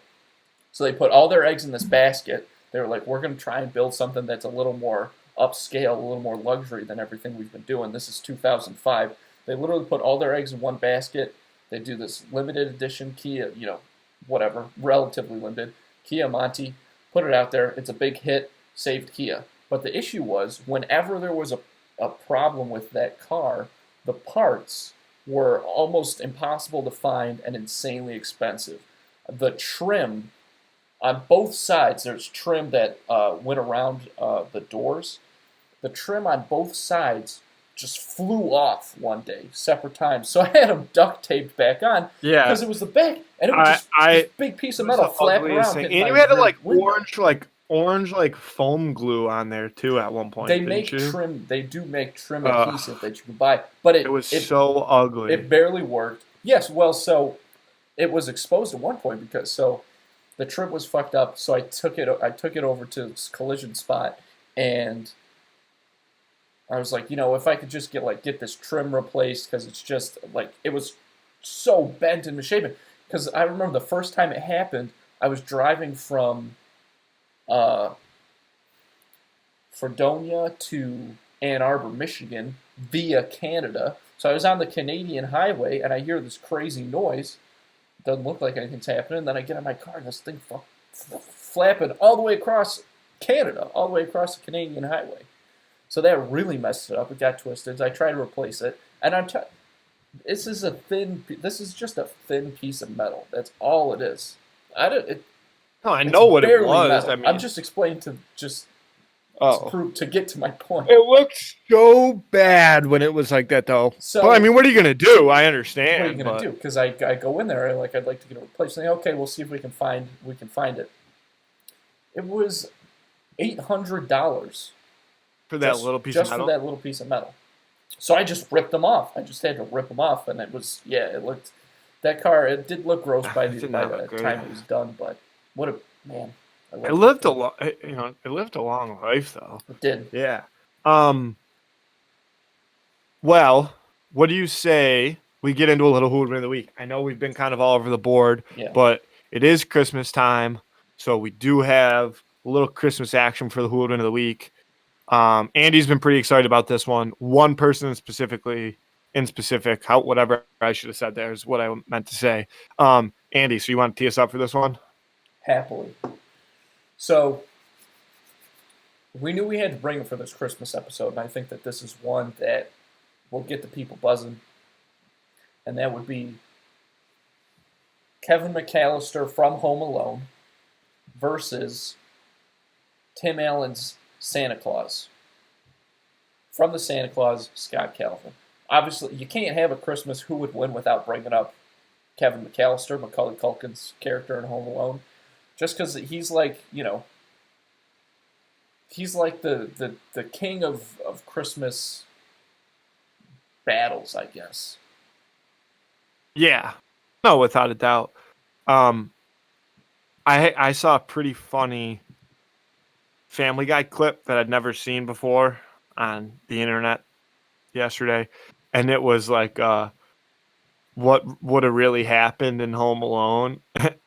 [SPEAKER 2] So they put all their eggs in this basket. They were like, we're going to try and build something that's a little more upscale, a little more luxury than everything we've been doing. This is 2005. They literally put all their eggs in one basket. They do this limited edition Kia, whatever, relatively limited, Kia Monte, put it out there. It's a big hit, saved Kia. But the issue was, whenever there was a problem with that car, the parts were almost impossible to find and insanely expensive. The trim on both sides, there's trim that went around the doors. The trim on both sides just flew off one day, separate times. So I had them duct taped back on because it was the back, and it was just this big piece of metal flapping around.
[SPEAKER 3] And you had to orange foam glue on there too at one point.
[SPEAKER 2] They make trim. They do make trim adhesive that you can buy, but it was
[SPEAKER 3] so ugly.
[SPEAKER 2] It barely worked. Yes, well, so it was exposed at one point because the trim was fucked up. So I took it over to this collision spot, and I was like, if I could just get this trim replaced because it's just it was so bent and misshapen. Because I remember the first time it happened, I was driving from Fredonia to Ann Arbor, Michigan, via Canada. So I was on the Canadian highway, and I hear this crazy noise. Doesn't look like anything's happening. And then I get in my car, and this thing flapping all the way across Canada, all the way across the Canadian highway. So that really messed it up. It got twisted. I tried to replace it, and this is just a thin piece of metal. That's all it is.
[SPEAKER 3] I know what it was.
[SPEAKER 2] I mean, I'm just explaining to get to my point.
[SPEAKER 3] It looked so bad when it was like that, though. So, but I mean, what are you gonna do? I understand.
[SPEAKER 2] What are you gonna do? Because I go in there and I'd like to get a replacement. Okay, we'll see if we can find it. It was $800
[SPEAKER 3] for that little piece of metal.
[SPEAKER 2] Just for that little piece of metal. So I just ripped them off. I just had to rip them off, and it looked. That car, it did look gross by the time it was done, but what a man!
[SPEAKER 3] It lived a long, it lived a long life though.
[SPEAKER 2] It did.
[SPEAKER 3] Yeah. Well, what do you say we get into a little Hooligan of the Week? I know we've been kind of all over the board, but it is Christmas time, so we do have a little Christmas action for the Hooligan of the Week. Andy's been pretty excited about this one. One person specifically in specific. Whatever I should have said there is what I meant to say. Andy, so you want to tee us up for this one?
[SPEAKER 2] Happily. So we knew we had to bring it for this Christmas episode, and I think that this is one that will get the people buzzing. And that would be Kevin McAllister from Home Alone versus Tim Allen's Santa Claus. From the Santa Claus, Scott Calvin. Obviously, you can't have a Christmas who would win without bringing up Kevin McAllister, Macaulay Culkin's character in Home Alone. Just because he's like, he's like the king of Christmas battles, I guess.
[SPEAKER 3] Yeah, no, without a doubt. I saw a pretty funny Family Guy clip that I'd never seen before on the internet yesterday, and it was like what would have really happened in Home Alone,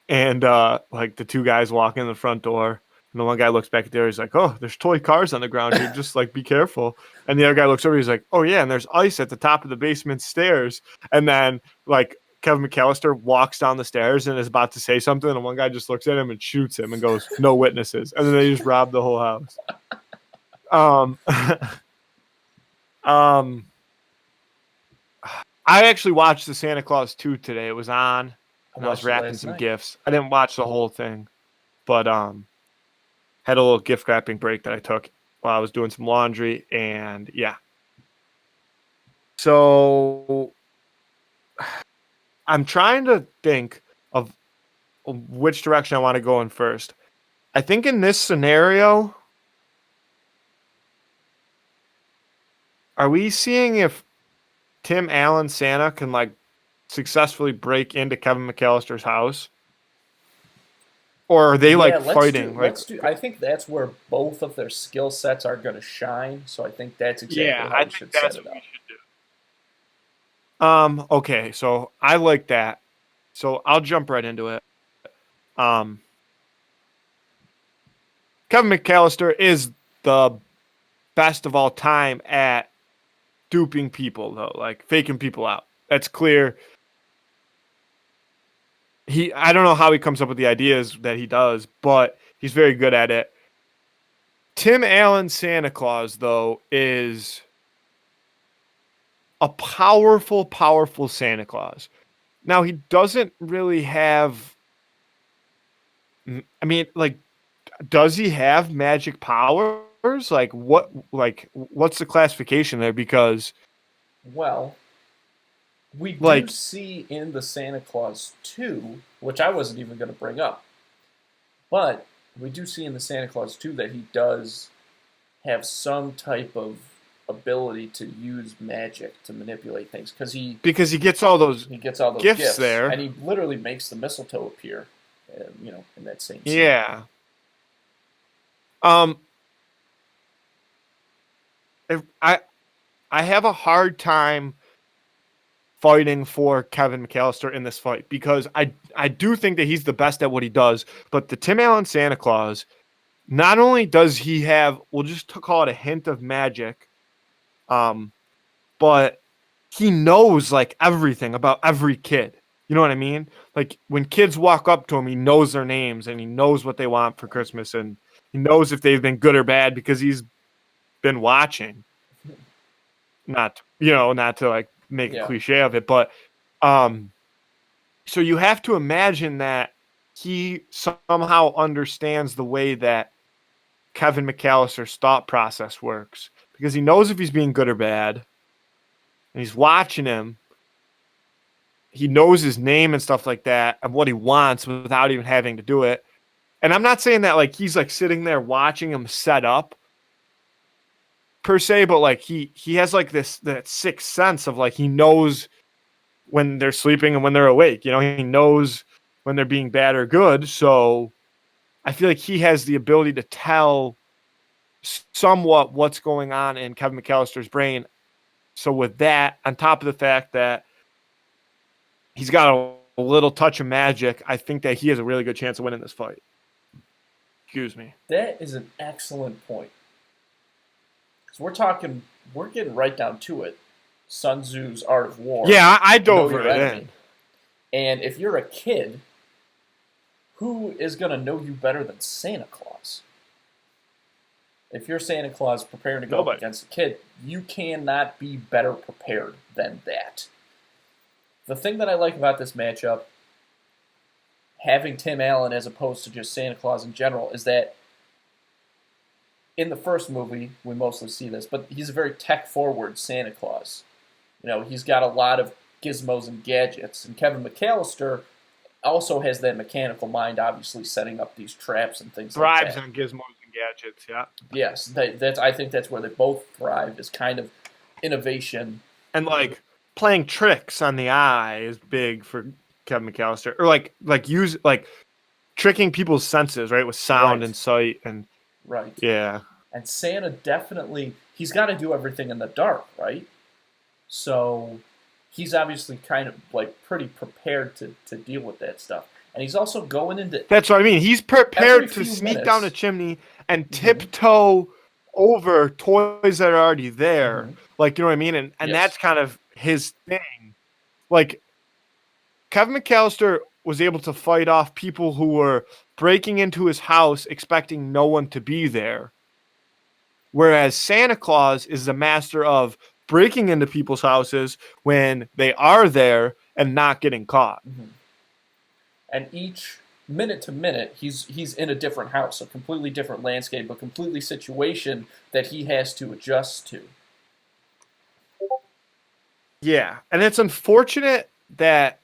[SPEAKER 3] and like the two guys walking in the front door, and the one guy looks back at there, he's like, "Oh, there's toy cars on the ground here, just like be careful." And the other guy looks over, he's like, "Oh yeah, and there's ice at the top of the basement stairs." And then like Kevin McAllister walks down the stairs and is about to say something, and one guy just looks at him and shoots him and goes, "No witnesses," and then they just rob the whole house. I actually watched the Santa Claus 2 today. It was on, and I was wrapping some gifts. I didn't watch the whole thing, but had a little gift wrapping break that I took while I was doing some laundry, and yeah. So I'm trying to think of which direction I want to go in first. I think in this scenario, are we seeing if Tim Allen Santa can like successfully break into Kevin McAllister's house? Or are they fighting?
[SPEAKER 2] I think that's where both of their skill sets are going to shine. So I think that's exactly how we should set it
[SPEAKER 3] up. Okay, so I like that. So I'll jump right into it. Kevin McAllister is the best of all time at duping people, though, like faking people out. That's clear. I don't know how he comes up with the ideas that he does, but he's very good at it. Tim Allen Santa Claus, though, is a powerful, powerful Santa Claus. Now, he doesn't really have... I mean, like, does he have magic powers? Like, what's the classification there? Because...
[SPEAKER 2] Well... We do see in the Santa Claus 2, which I wasn't even going to bring up, but we do see in the Santa Claus 2 that he does have some type of ability to use magic to manipulate things because he
[SPEAKER 3] gets all those
[SPEAKER 2] gifts
[SPEAKER 3] there,
[SPEAKER 2] and he literally makes the mistletoe appear, in that same scene.
[SPEAKER 3] Yeah. If I have a hard time fighting for Kevin McAllister in this fight because I do think that he's the best at what he does, but the Tim Allen Santa Claus, not only does he have, we'll just call it a hint of magic, but he knows like everything about every kid. You know what I mean? Like when kids walk up to him, he knows their names and he knows what they want for Christmas and he knows if they've been good or bad because he's been watching. Not to like make a cliche of it, but so you have to imagine that he somehow understands the way that Kevin McAllister's thought process works because he knows if he's being good or bad and he's watching him. He knows his name and stuff like that and what he wants without even having to do it. And I'm not saying that like he's like sitting there watching him set up per se, but like he has like that sixth sense of like he knows when they're sleeping and when they're awake. He knows when they're being bad or good. So I feel like he has the ability to tell somewhat what's going on in Kevin McAllister's brain. So with that, on top of the fact that he's got a little touch of magic, I think that he has a really good chance of winning this fight. Excuse me.
[SPEAKER 2] That is an excellent point. We're getting right down to it. Sun Tzu's Art of War.
[SPEAKER 3] Yeah, I
[SPEAKER 2] Know
[SPEAKER 3] dove
[SPEAKER 2] your
[SPEAKER 3] right
[SPEAKER 2] enemy.
[SPEAKER 3] in.
[SPEAKER 2] And if you're a kid, who is going to know you better than Santa Claus? If you're Santa Claus preparing to go up
[SPEAKER 3] Nobody.
[SPEAKER 2] against a kid, you cannot be better prepared than that. The thing that I like about this matchup, having Tim Allen as opposed to just Santa Claus in general, is that in the first movie, we mostly see this, but he's a very tech-forward Santa Claus. You know, he's got a lot of gizmos and gadgets, and Kevin McAllister also has that mechanical mind, obviously setting up these traps and things like
[SPEAKER 3] Thrives
[SPEAKER 2] that.
[SPEAKER 3] on gizmos and gadgets, yeah.
[SPEAKER 2] Yes, that's. I think that's where they both thrive, is kind of innovation.
[SPEAKER 3] And like playing tricks on the eye is big for Kevin McAllister. Or like tricking people's senses, right? With sound
[SPEAKER 2] Right.
[SPEAKER 3] and sight and
[SPEAKER 2] Right.
[SPEAKER 3] yeah.
[SPEAKER 2] And Santa definitely, he's got to do everything in the dark, right? So he's obviously kind of like pretty prepared to deal with that stuff. And he's also going into,
[SPEAKER 3] That's what I mean. He's prepared
[SPEAKER 2] Every
[SPEAKER 3] to
[SPEAKER 2] few
[SPEAKER 3] sneak
[SPEAKER 2] minutes.
[SPEAKER 3] down a chimney and tiptoe over toys that are already there.
[SPEAKER 2] Mhm.
[SPEAKER 3] Like, you know what I mean? And
[SPEAKER 2] Yes.
[SPEAKER 3] that's kind of his thing. Like, Kevin McAllister was able to fight off people who were breaking into his house expecting no one to be there. Whereas Santa Claus is the master of breaking into people's houses when they are there and not getting caught.
[SPEAKER 2] and each minute to minute, he's in a different house, a completely different landscape, a completely situation that he has to adjust to.
[SPEAKER 3] Yeah, and it's unfortunate that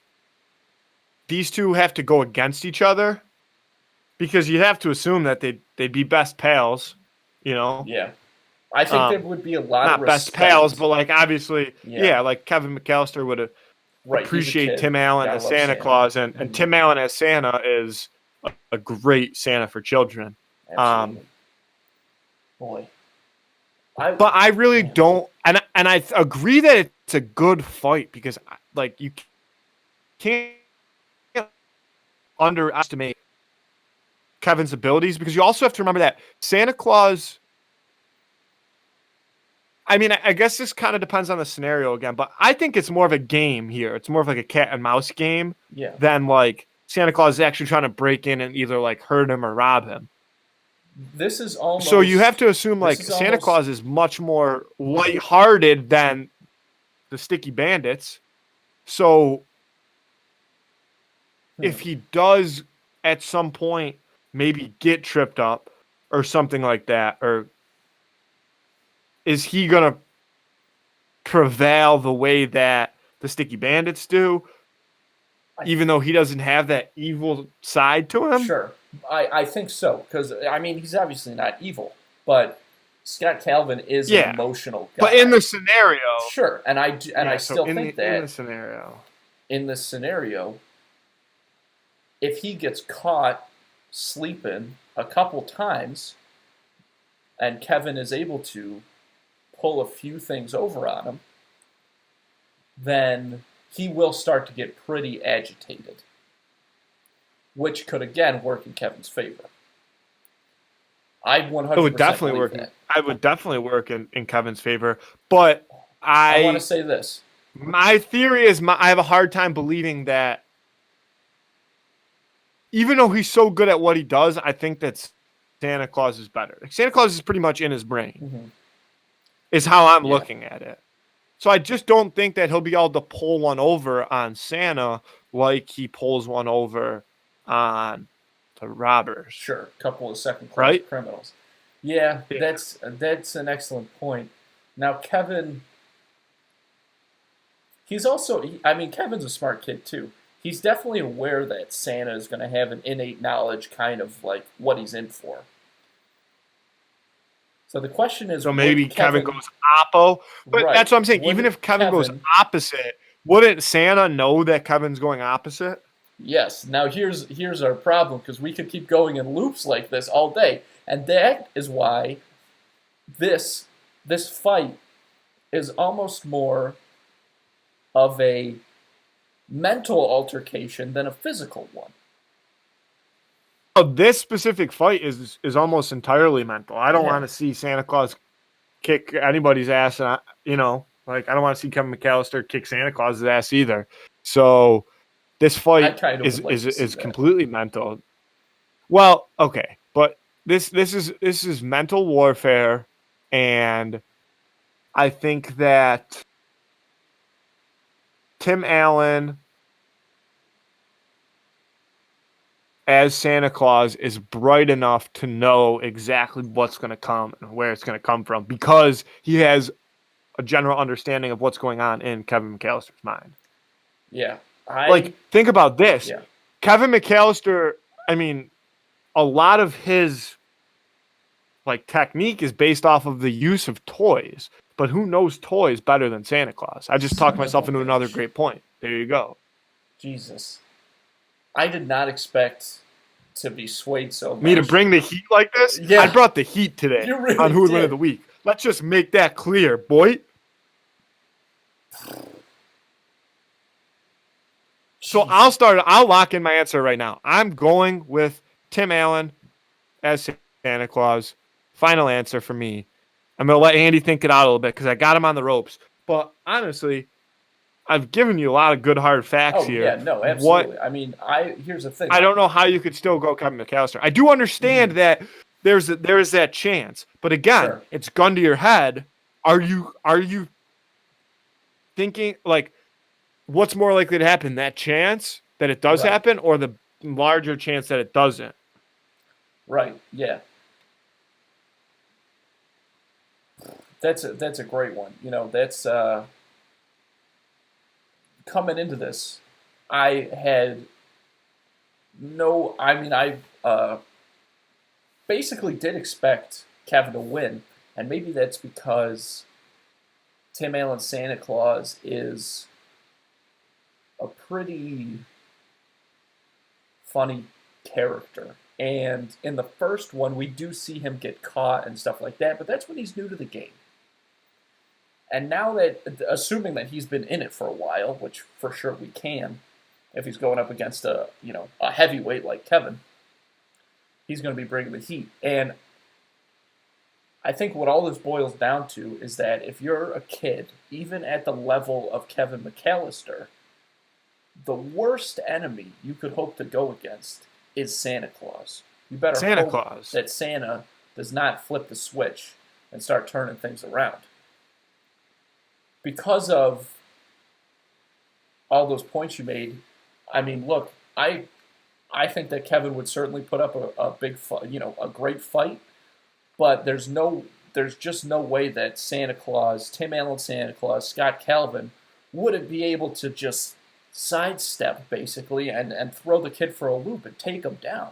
[SPEAKER 3] these two have to go against each other because you'd have to assume that they'd be best pals, you know.
[SPEAKER 2] Yeah. I think there would be a lot
[SPEAKER 3] Not
[SPEAKER 2] of
[SPEAKER 3] best
[SPEAKER 2] respect.
[SPEAKER 3] pals, but like obviously,
[SPEAKER 2] Yeah.
[SPEAKER 3] yeah, like Kevin McAllister would
[SPEAKER 2] Right, he's a
[SPEAKER 3] appreciate
[SPEAKER 2] kid.
[SPEAKER 3] Tim Allen
[SPEAKER 2] Gotta
[SPEAKER 3] as
[SPEAKER 2] love
[SPEAKER 3] Santa Claus, and
[SPEAKER 2] Mhm.
[SPEAKER 3] Tim Allen as Santa is a great Santa for children.
[SPEAKER 2] Absolutely. Boy.
[SPEAKER 3] But I really
[SPEAKER 2] Man.
[SPEAKER 3] don't, and I agree that it's a good fight because like you can't underestimate Kevin's abilities because you also have to remember that Santa Claus. I mean, I guess this kind of depends on the scenario again, but I think it's more of a game here. It's more of like a cat and mouse game
[SPEAKER 2] Yeah.
[SPEAKER 3] than like Santa Claus is actually trying to break in and either like hurt him or rob him.
[SPEAKER 2] This is almost.
[SPEAKER 3] So you have to assume like
[SPEAKER 2] this is
[SPEAKER 3] Santa
[SPEAKER 2] almost-
[SPEAKER 3] Claus is much more lighthearted than the Sticky Bandits. So if he does at some point maybe get tripped up or something like that, or is he gonna prevail the way that the Sticky Bandits do, even though he doesn't have that evil side to him?
[SPEAKER 2] Sure. I think so. Because, I mean, he's obviously not evil. But Scott Calvin is
[SPEAKER 3] Yeah.
[SPEAKER 2] an emotional guy.
[SPEAKER 3] But in the scenario,
[SPEAKER 2] Sure. And I still think
[SPEAKER 3] in
[SPEAKER 2] that
[SPEAKER 3] the scenario,
[SPEAKER 2] in this scenario, if he gets caught sleeping a couple times and Kevin is able to pull a few things over on him, then he will start to get pretty agitated, which could again work in Kevin's favor. I 100%
[SPEAKER 3] it would definitely
[SPEAKER 2] believe
[SPEAKER 3] work.
[SPEAKER 2] that.
[SPEAKER 3] I would definitely work in Kevin's favor, but
[SPEAKER 2] I want to say this.
[SPEAKER 3] my theory is I have a hard time believing that even though he's so good at what he does, I think that Santa Claus is better. Like, Santa Claus is pretty much in his brain,
[SPEAKER 2] Mhm.
[SPEAKER 3] is how I'm
[SPEAKER 2] Yeah.
[SPEAKER 3] looking at it. So I just don't think that he'll be able to pull one over on Santa like he pulls one over on the robbers.
[SPEAKER 2] Sure, a couple of second-class
[SPEAKER 3] Right?
[SPEAKER 2] criminals. Yeah,
[SPEAKER 3] Yeah.
[SPEAKER 2] that's an excellent point. Now, Kevin, he's also, I mean, Kevin's a smart kid too. He's definitely aware that Santa is going to have an innate knowledge, kind of like what he's in for. So the question is,
[SPEAKER 3] So
[SPEAKER 2] would
[SPEAKER 3] maybe Kevin goes oppo. But
[SPEAKER 2] Right.
[SPEAKER 3] that's what I'm saying.
[SPEAKER 2] Would
[SPEAKER 3] Even if Kevin goes
[SPEAKER 2] Kevin-
[SPEAKER 3] opposite, wouldn't Santa know that Kevin's going opposite?
[SPEAKER 2] Yes. Now here's our problem, because we could keep going in loops like this all day, and that is why this fight is almost more of a mental altercation than a physical one.
[SPEAKER 3] Oh, this specific fight is almost entirely mental. I don't
[SPEAKER 2] Yeah.
[SPEAKER 3] want to see Santa Claus kick anybody's ass, and Like, I don't want to see Kevin McAllister kick Santa Claus's ass either. So this fight
[SPEAKER 2] kind of
[SPEAKER 3] is
[SPEAKER 2] would like to see
[SPEAKER 3] is
[SPEAKER 2] that.
[SPEAKER 3] completely mental. Well, okay, but this is mental warfare, and I think that Tim Allen as Santa Claus is bright enough to know exactly what's going to come and where it's going to come from because he has a general understanding of what's going on in Kevin McAllister's mind.
[SPEAKER 2] Yeah.
[SPEAKER 3] Like, think about this.
[SPEAKER 2] Yeah.
[SPEAKER 3] Kevin McAllister, I mean, a lot of his like technique is based off of the use of toys, but who knows toys better than Santa Claus? I just talked myself into another great point. There you go.
[SPEAKER 2] Jesus. I did not expect to be swayed so much.
[SPEAKER 3] Me to bring the heat like this?
[SPEAKER 2] Yeah.
[SPEAKER 3] I brought the heat today
[SPEAKER 2] You really
[SPEAKER 3] on Who Would Win
[SPEAKER 2] did.
[SPEAKER 3] of the Week. Let's just make that clear, boy. So I'll lock in my answer right now. I'm going with Tim Allen as Santa Claus. Final answer for me. I'm going to let Andy think it out a little bit because I got him on the ropes. But honestly, I've given you a lot of good hard facts here.
[SPEAKER 2] Yeah, no, absolutely. I mean, here's the thing.
[SPEAKER 3] I don't know how you could still go Kevin McAllister. I do understand that there is that chance, but again, it's gun to your head. Are you thinking like what's more likely to happen? That chance that it does happen, or the larger chance that it doesn't?
[SPEAKER 2] Right. Yeah. That's a great one. You know, that's coming into this, I basically did expect Kevin to win, and maybe that's because Tim Allen's Santa Claus is a pretty funny character. And in the first one, we do see him get caught and stuff like that, but that's when he's new to the game. And now that, assuming that he's been in it for a while, which for sure we can, if he's going up against a heavyweight like Kevin, he's going to be bringing the heat. And I think what all this boils down to is that if you're a kid, even at the level of Kevin McAllister, the worst enemy you could hope to go against is Santa Claus. You better hope that Santa does not flip the switch and start turning things around. Because of all those points you made, I mean, look, I think that Kevin would certainly put up a big fight, a great fight, but there's just no way that Santa Claus, Tim Allen Santa Claus, Scott Calvin, wouldn't be able to just sidestep basically and throw the kid for a loop and take him down.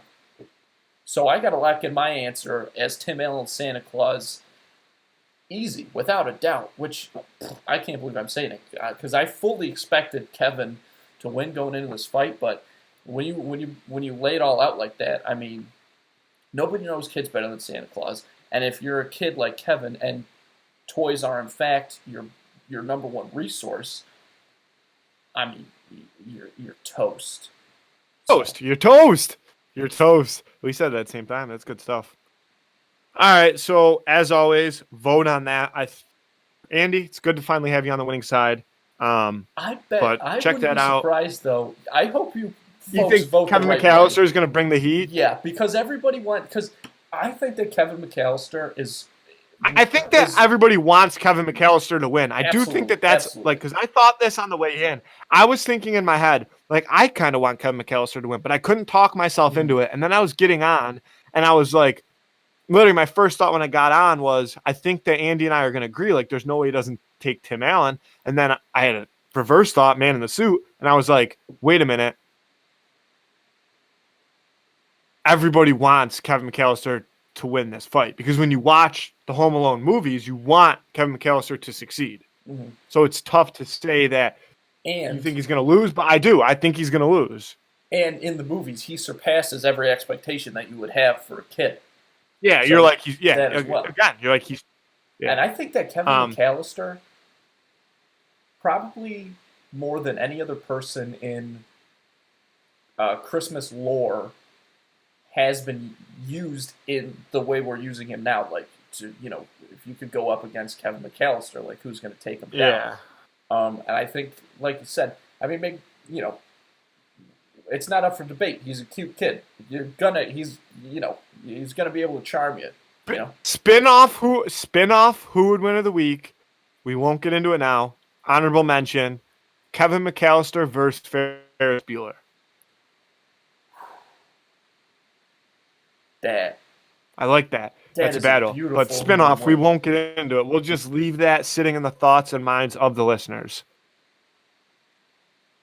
[SPEAKER 2] So I got to lock in my answer as Tim Allen Santa Claus. Easy, without a doubt, which I can't believe I'm saying it, because I fully expected Kevin to win going into this fight, but when you lay it all out like that, I mean, nobody knows kids better than Santa Claus, and if you're a kid like Kevin and toys are in fact your number one resource, I mean, you're toast.
[SPEAKER 3] You're toast. You're toast. We said that at the same time. That's good stuff. All right, so as always, vote on that. Andy, it's good to finally have you on the winning side.
[SPEAKER 2] I bet.
[SPEAKER 3] But
[SPEAKER 2] I
[SPEAKER 3] check that out.
[SPEAKER 2] Surprised though. I hope you
[SPEAKER 3] think
[SPEAKER 2] vote
[SPEAKER 3] Kevin
[SPEAKER 2] the right
[SPEAKER 3] McAllister
[SPEAKER 2] way.
[SPEAKER 3] is going to bring the heat?
[SPEAKER 2] Yeah, because I think that Kevin McAllister is.
[SPEAKER 3] I think that everybody wants Kevin McAllister to win. I do think that's
[SPEAKER 2] absolutely.
[SPEAKER 3] because I thought this on the way in. I was thinking in my head, like, I kind of want Kevin McAllister to win, but I couldn't talk myself into it. And then I was getting on, and I was like, literally, my first thought when I got on was, I think that Andy and I are going to agree. Like, there's no way he doesn't take Tim Allen. And then I had a reverse thought, man in the suit. And I was like, wait a minute. Everybody wants Kevin McAllister to win this fight. Because when you watch the Home Alone movies, you want Kevin McAllister to succeed.
[SPEAKER 2] Mm-hmm.
[SPEAKER 3] So it's tough to say that you think he's going to lose. But I do. I think he's going to lose.
[SPEAKER 2] And in the movies, he surpasses every expectation that you would have for a kid.
[SPEAKER 3] Yeah,
[SPEAKER 2] So
[SPEAKER 3] you're like,
[SPEAKER 2] And I think that Kevin McAllister, probably more than any other person in Christmas lore, has been used in the way we're using him now, like to if you could go up against Kevin McAllister, like who's going to take him down?
[SPEAKER 3] Yeah.
[SPEAKER 2] And I think, like you said, I mean, maybe, it's not up for debate. He's a cute kid. He's gonna be able to charm you.
[SPEAKER 3] Spin off who would win of the week. We won't get into it now. Honorable mention: Kevin McAllister versus Ferris Bueller. I like that. That's a battle. But spin off, we won't get into it. We'll just leave that sitting in the thoughts and minds of the listeners.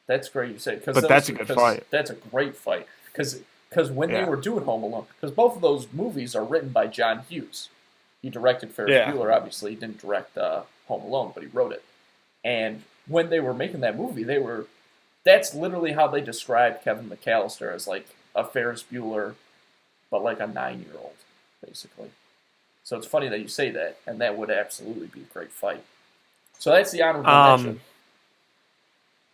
[SPEAKER 2] That's great you say.
[SPEAKER 3] But that's a good fight.
[SPEAKER 2] That's a great fight. Because when they were doing Home Alone, because both of those movies are written by John Hughes. He directed Ferris Bueller, obviously. He didn't direct Home Alone, but he wrote it. And when they were making that movie, that's literally how they described Kevin McAllister, as like a Ferris Bueller, but like a 9-year-old, basically. So it's funny that you say that, and that would absolutely be a great fight. So that's the honorable mention.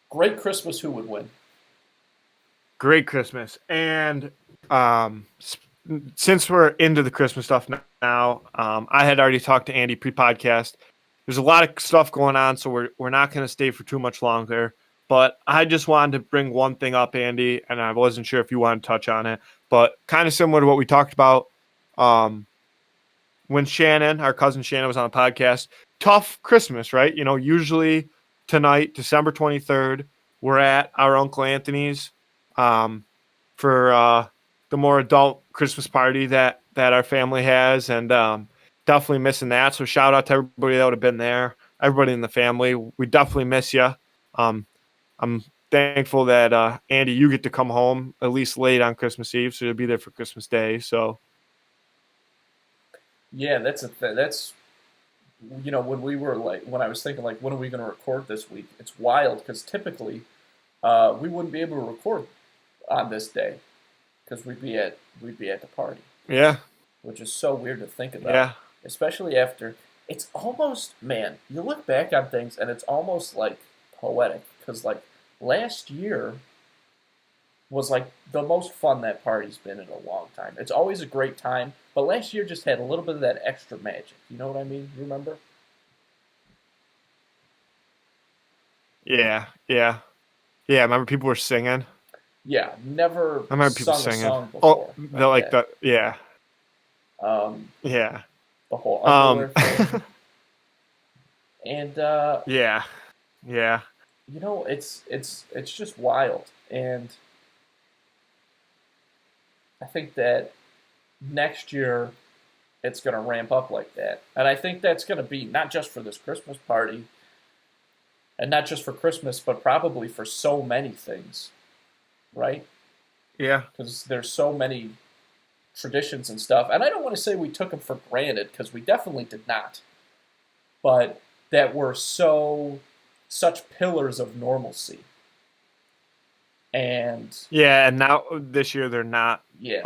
[SPEAKER 2] Great Christmas, who would win?
[SPEAKER 3] Great Christmas. And since we're into the Christmas stuff now, I had already talked to Andy pre-podcast. There's a lot of stuff going on, so we're not going to stay for too much longer. But I just wanted to bring one thing up, Andy, and I wasn't sure if you wanted to touch on it, but kind of similar to what we talked about when Shannon, our cousin Shannon, was on the podcast. Tough Christmas, right? Usually tonight, December 23rd, we're at our Uncle Anthony's for the more adult Christmas party that our family has, and definitely missing that. So shout out to everybody that would have been there, everybody in the family. We definitely miss you. I'm thankful that Andy, you get to come home at least late on Christmas Eve, so you'll be there for Christmas Day. So
[SPEAKER 2] yeah, that's when we were when I was thinking when are we going to record this week? It's wild because typically we wouldn't be able to record on this day because we'd be at the party.
[SPEAKER 3] Yeah,
[SPEAKER 2] which is so weird to think about.
[SPEAKER 3] Yeah,
[SPEAKER 2] especially after it's almost, man, you look back on things and it's almost like poetic because last year was the most fun that party's been in a long time. It's always a great time, but last year just had a little bit of that extra magic. You know what I mean? You remember?
[SPEAKER 3] Yeah. I remember people were singing.
[SPEAKER 2] Yeah, never.
[SPEAKER 3] I remember people singing.
[SPEAKER 2] A song before.
[SPEAKER 3] Yeah.
[SPEAKER 2] Yeah. The whole underwear thing. And
[SPEAKER 3] yeah.
[SPEAKER 2] It's just wild, and I think that next year it's going to ramp up like that. And I think that's going to be not just for this Christmas party and not just for Christmas, but probably for so many things, right?
[SPEAKER 3] Yeah.
[SPEAKER 2] Because there's so many traditions and stuff. And I don't want to say we took them for granted, because we definitely did not. But that were such pillars of normalcy. And
[SPEAKER 3] now this year they're not they're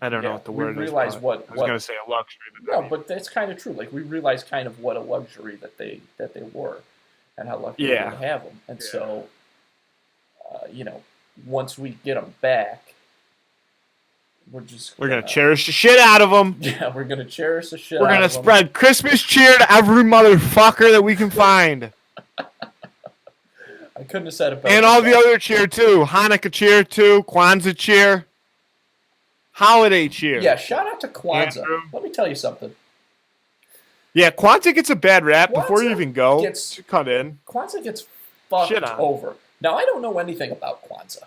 [SPEAKER 3] I don't know what the word is.
[SPEAKER 2] We realize
[SPEAKER 3] I was going to say a luxury, but
[SPEAKER 2] but that's kind of true. We realize kind of what a luxury that they were, and how lucky we have them. And so, once we get them back, we're
[SPEAKER 3] going to cherish the shit out of them.
[SPEAKER 2] Yeah, we're going to cherish the shit.
[SPEAKER 3] We're going to spread Christmas cheer to every motherfucker that we can find.
[SPEAKER 2] I couldn't have said it better.
[SPEAKER 3] And all the other cheer too. Hanukkah cheer too. Kwanzaa cheer. Holiday cheer.
[SPEAKER 2] Yeah, shout out to Kwanzaa.
[SPEAKER 3] Andrew.
[SPEAKER 2] Let me tell you something.
[SPEAKER 3] Yeah, Kwanzaa gets a bad rap before you even go. Cut in.
[SPEAKER 2] Kwanzaa gets fucked over. Now, I don't know anything about Kwanzaa.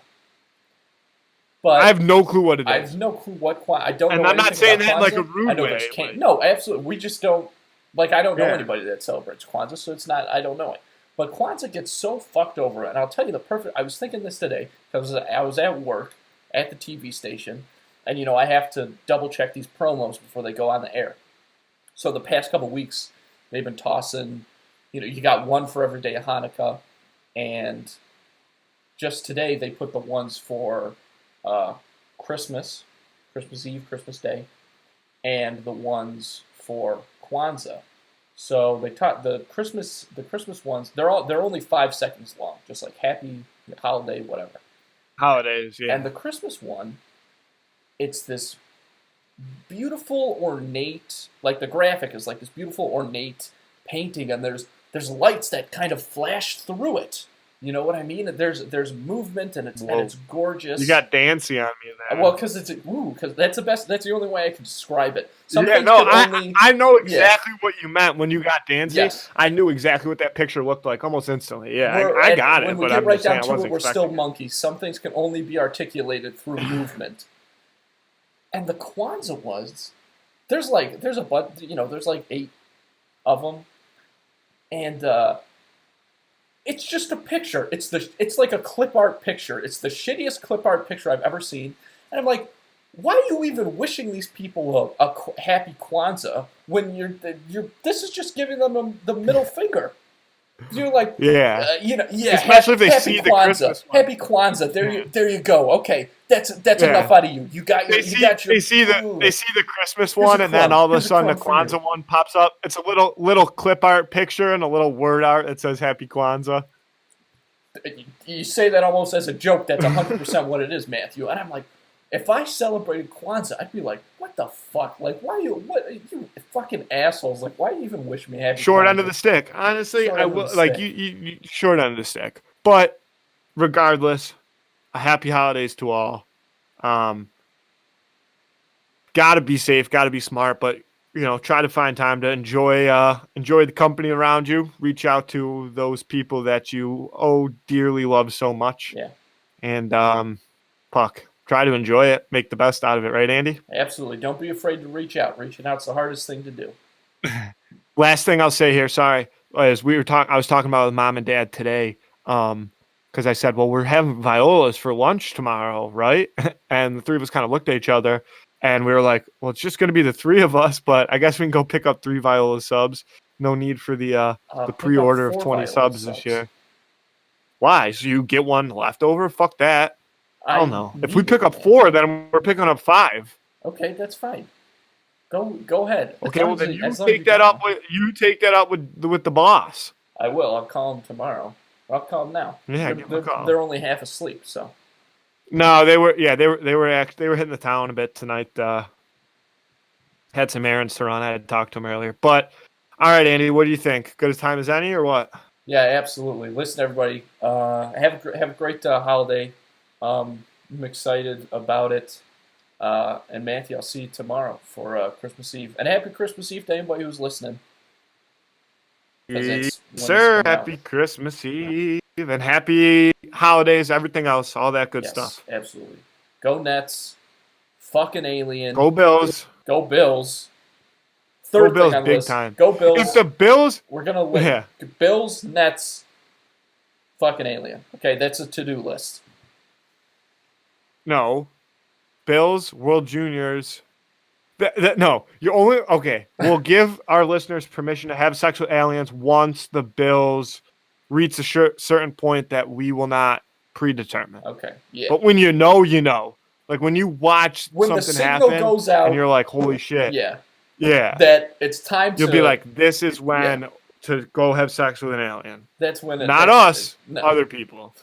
[SPEAKER 2] But
[SPEAKER 3] I have no clue what it is.
[SPEAKER 2] I have no clue what Kwanzaa. I don't know.
[SPEAKER 3] And I'm not saying that in like a rude way.
[SPEAKER 2] No, absolutely. We just don't. I don't know anybody that celebrates Kwanzaa, so it's not. I don't know it. But Kwanzaa gets so fucked over, and I'll tell you I was thinking this today because I was at work at the TV station, and I have to double check these promos before they go on the air. So the past couple weeks, they've been tossing. You got one for every day of Hanukkah, and just today they put the ones for Christmas Eve, Christmas Day, and the ones for Kwanzaa. So they taught the Christmas ones. They're only 5 seconds long, just like happy holiday, whatever.
[SPEAKER 3] Holidays, yeah.
[SPEAKER 2] And the Christmas one, it's this beautiful, ornate, like the graphic is like this beautiful, ornate painting, and there's lights that kind of flash through it. You know what I mean? There's movement, and it's gorgeous.
[SPEAKER 3] You got Dancy on me there.
[SPEAKER 2] Well, because that's the best. That's the only way I can describe it.
[SPEAKER 3] I know exactly what you meant when you got Dancy.
[SPEAKER 2] Yes.
[SPEAKER 3] I knew exactly what that picture looked like almost instantly. Yeah, I got it.
[SPEAKER 2] When we get right down to it, we're still monkeys. Some things can only be articulated through movement. And the Kwanzaa there's like 8 of them, and it's just a picture. It's like a clip art picture. It's the shittiest clip art picture I've ever seen. And I'm like, why are you even wishing these people a happy Kwanzaa when this is just giving them the middle finger? You're like,
[SPEAKER 3] especially if they see the Christmas one.
[SPEAKER 2] Happy Kwanzaa. There you go. Okay, that's enough out of you. They
[SPEAKER 3] see the Christmas one, and then all of a sudden the Kwanzaa one pops up. It's a little clip art picture and a little word art that says Happy Kwanzaa.
[SPEAKER 2] You say that almost as a joke. That's 100% what it is, Matthew. And I'm like, if I celebrated Kwanzaa, I'd be like, what the fuck? Like, you fucking assholes? Like, why do you even wish me happy?
[SPEAKER 3] Short
[SPEAKER 2] Kwanzaa?
[SPEAKER 3] end of the stick. Honestly, I will like you short end of the stick. But regardless, a happy holidays to all. Gotta be safe, gotta be smart, but try to find time to enjoy the company around you. Reach out to those people that you dearly love so much.
[SPEAKER 2] Yeah.
[SPEAKER 3] And Puck. Try to enjoy it. Make the best out of it, right, Andy?
[SPEAKER 2] Absolutely. Don't be afraid to reach out. Reaching out's the hardest thing to do.
[SPEAKER 3] Last thing I'll say here, sorry, is I was talking about with Mom and Dad today, because I said, well, we're having Viola's for lunch tomorrow, right? And the three of us kind of looked at each other, and we were like, well, it's just going to be the three of us, but I guess we can go pick up 3 Viola subs. No need for the pre-order of 20 subs this year. Why? So you get one left over? Fuck that. I don't know. If we pick up 4, then we're picking up 5.
[SPEAKER 2] Okay, that's fine. Go ahead.
[SPEAKER 3] Okay, well then you take that up with the boss.
[SPEAKER 2] I will. I'll call him tomorrow. I'll call him now.
[SPEAKER 3] Yeah, give him a call.
[SPEAKER 2] They're only half asleep, so.
[SPEAKER 3] No, they were hitting the town a bit tonight. Had some errands to run. I had to talk to them earlier. But all right, Andy, what do you think? Good as time as any, or what?
[SPEAKER 2] Yeah, absolutely. Listen, everybody. Have a great holiday. I'm excited about it. And Matthew, I'll see you tomorrow for Christmas Eve. And happy Christmas Eve to anybody who's listening.
[SPEAKER 3] Sir, happy Christmas Eve and happy holidays, everything else, all that good stuff.
[SPEAKER 2] Absolutely. Go Nets. Fucking Alien.
[SPEAKER 3] Go Bills.
[SPEAKER 2] Go Bills.
[SPEAKER 3] Go Bills big time.
[SPEAKER 2] Go Bills.
[SPEAKER 3] If the Bills...
[SPEAKER 2] We're going to win. Yeah. Bills, Nets, fucking Alien. Okay, that's a to-do list.
[SPEAKER 3] No. Bills, World Juniors. No. You only... Okay. We'll give our listeners permission to have sex with aliens once the Bills reach a certain point that we will not predetermine.
[SPEAKER 2] Okay, yeah.
[SPEAKER 3] But when you know. Like when you watch something happen
[SPEAKER 2] goes out,
[SPEAKER 3] and you're like, holy shit.
[SPEAKER 2] Yeah.
[SPEAKER 3] Yeah.
[SPEAKER 2] That it's time
[SPEAKER 3] You'll be like, this is when to go have sex with an alien.
[SPEAKER 2] That's when
[SPEAKER 3] not us, other people.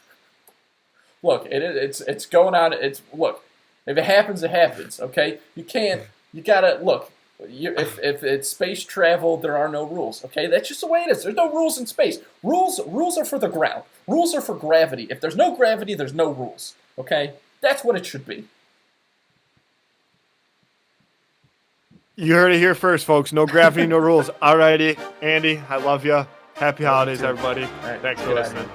[SPEAKER 2] Look, it's going on. Look, if it happens, it happens. Okay, you gotta look. If it's space travel, there are no rules. Okay, that's just the way it is. There's no rules in space. Rules are for the ground. Rules are for gravity. If there's no gravity, there's no rules. Okay, that's what it should be.
[SPEAKER 3] You heard it here first, folks. No gravity, no rules. Alrighty, Andy, I love you. Happy holidays, everybody.
[SPEAKER 2] Right,
[SPEAKER 3] thanks for listening.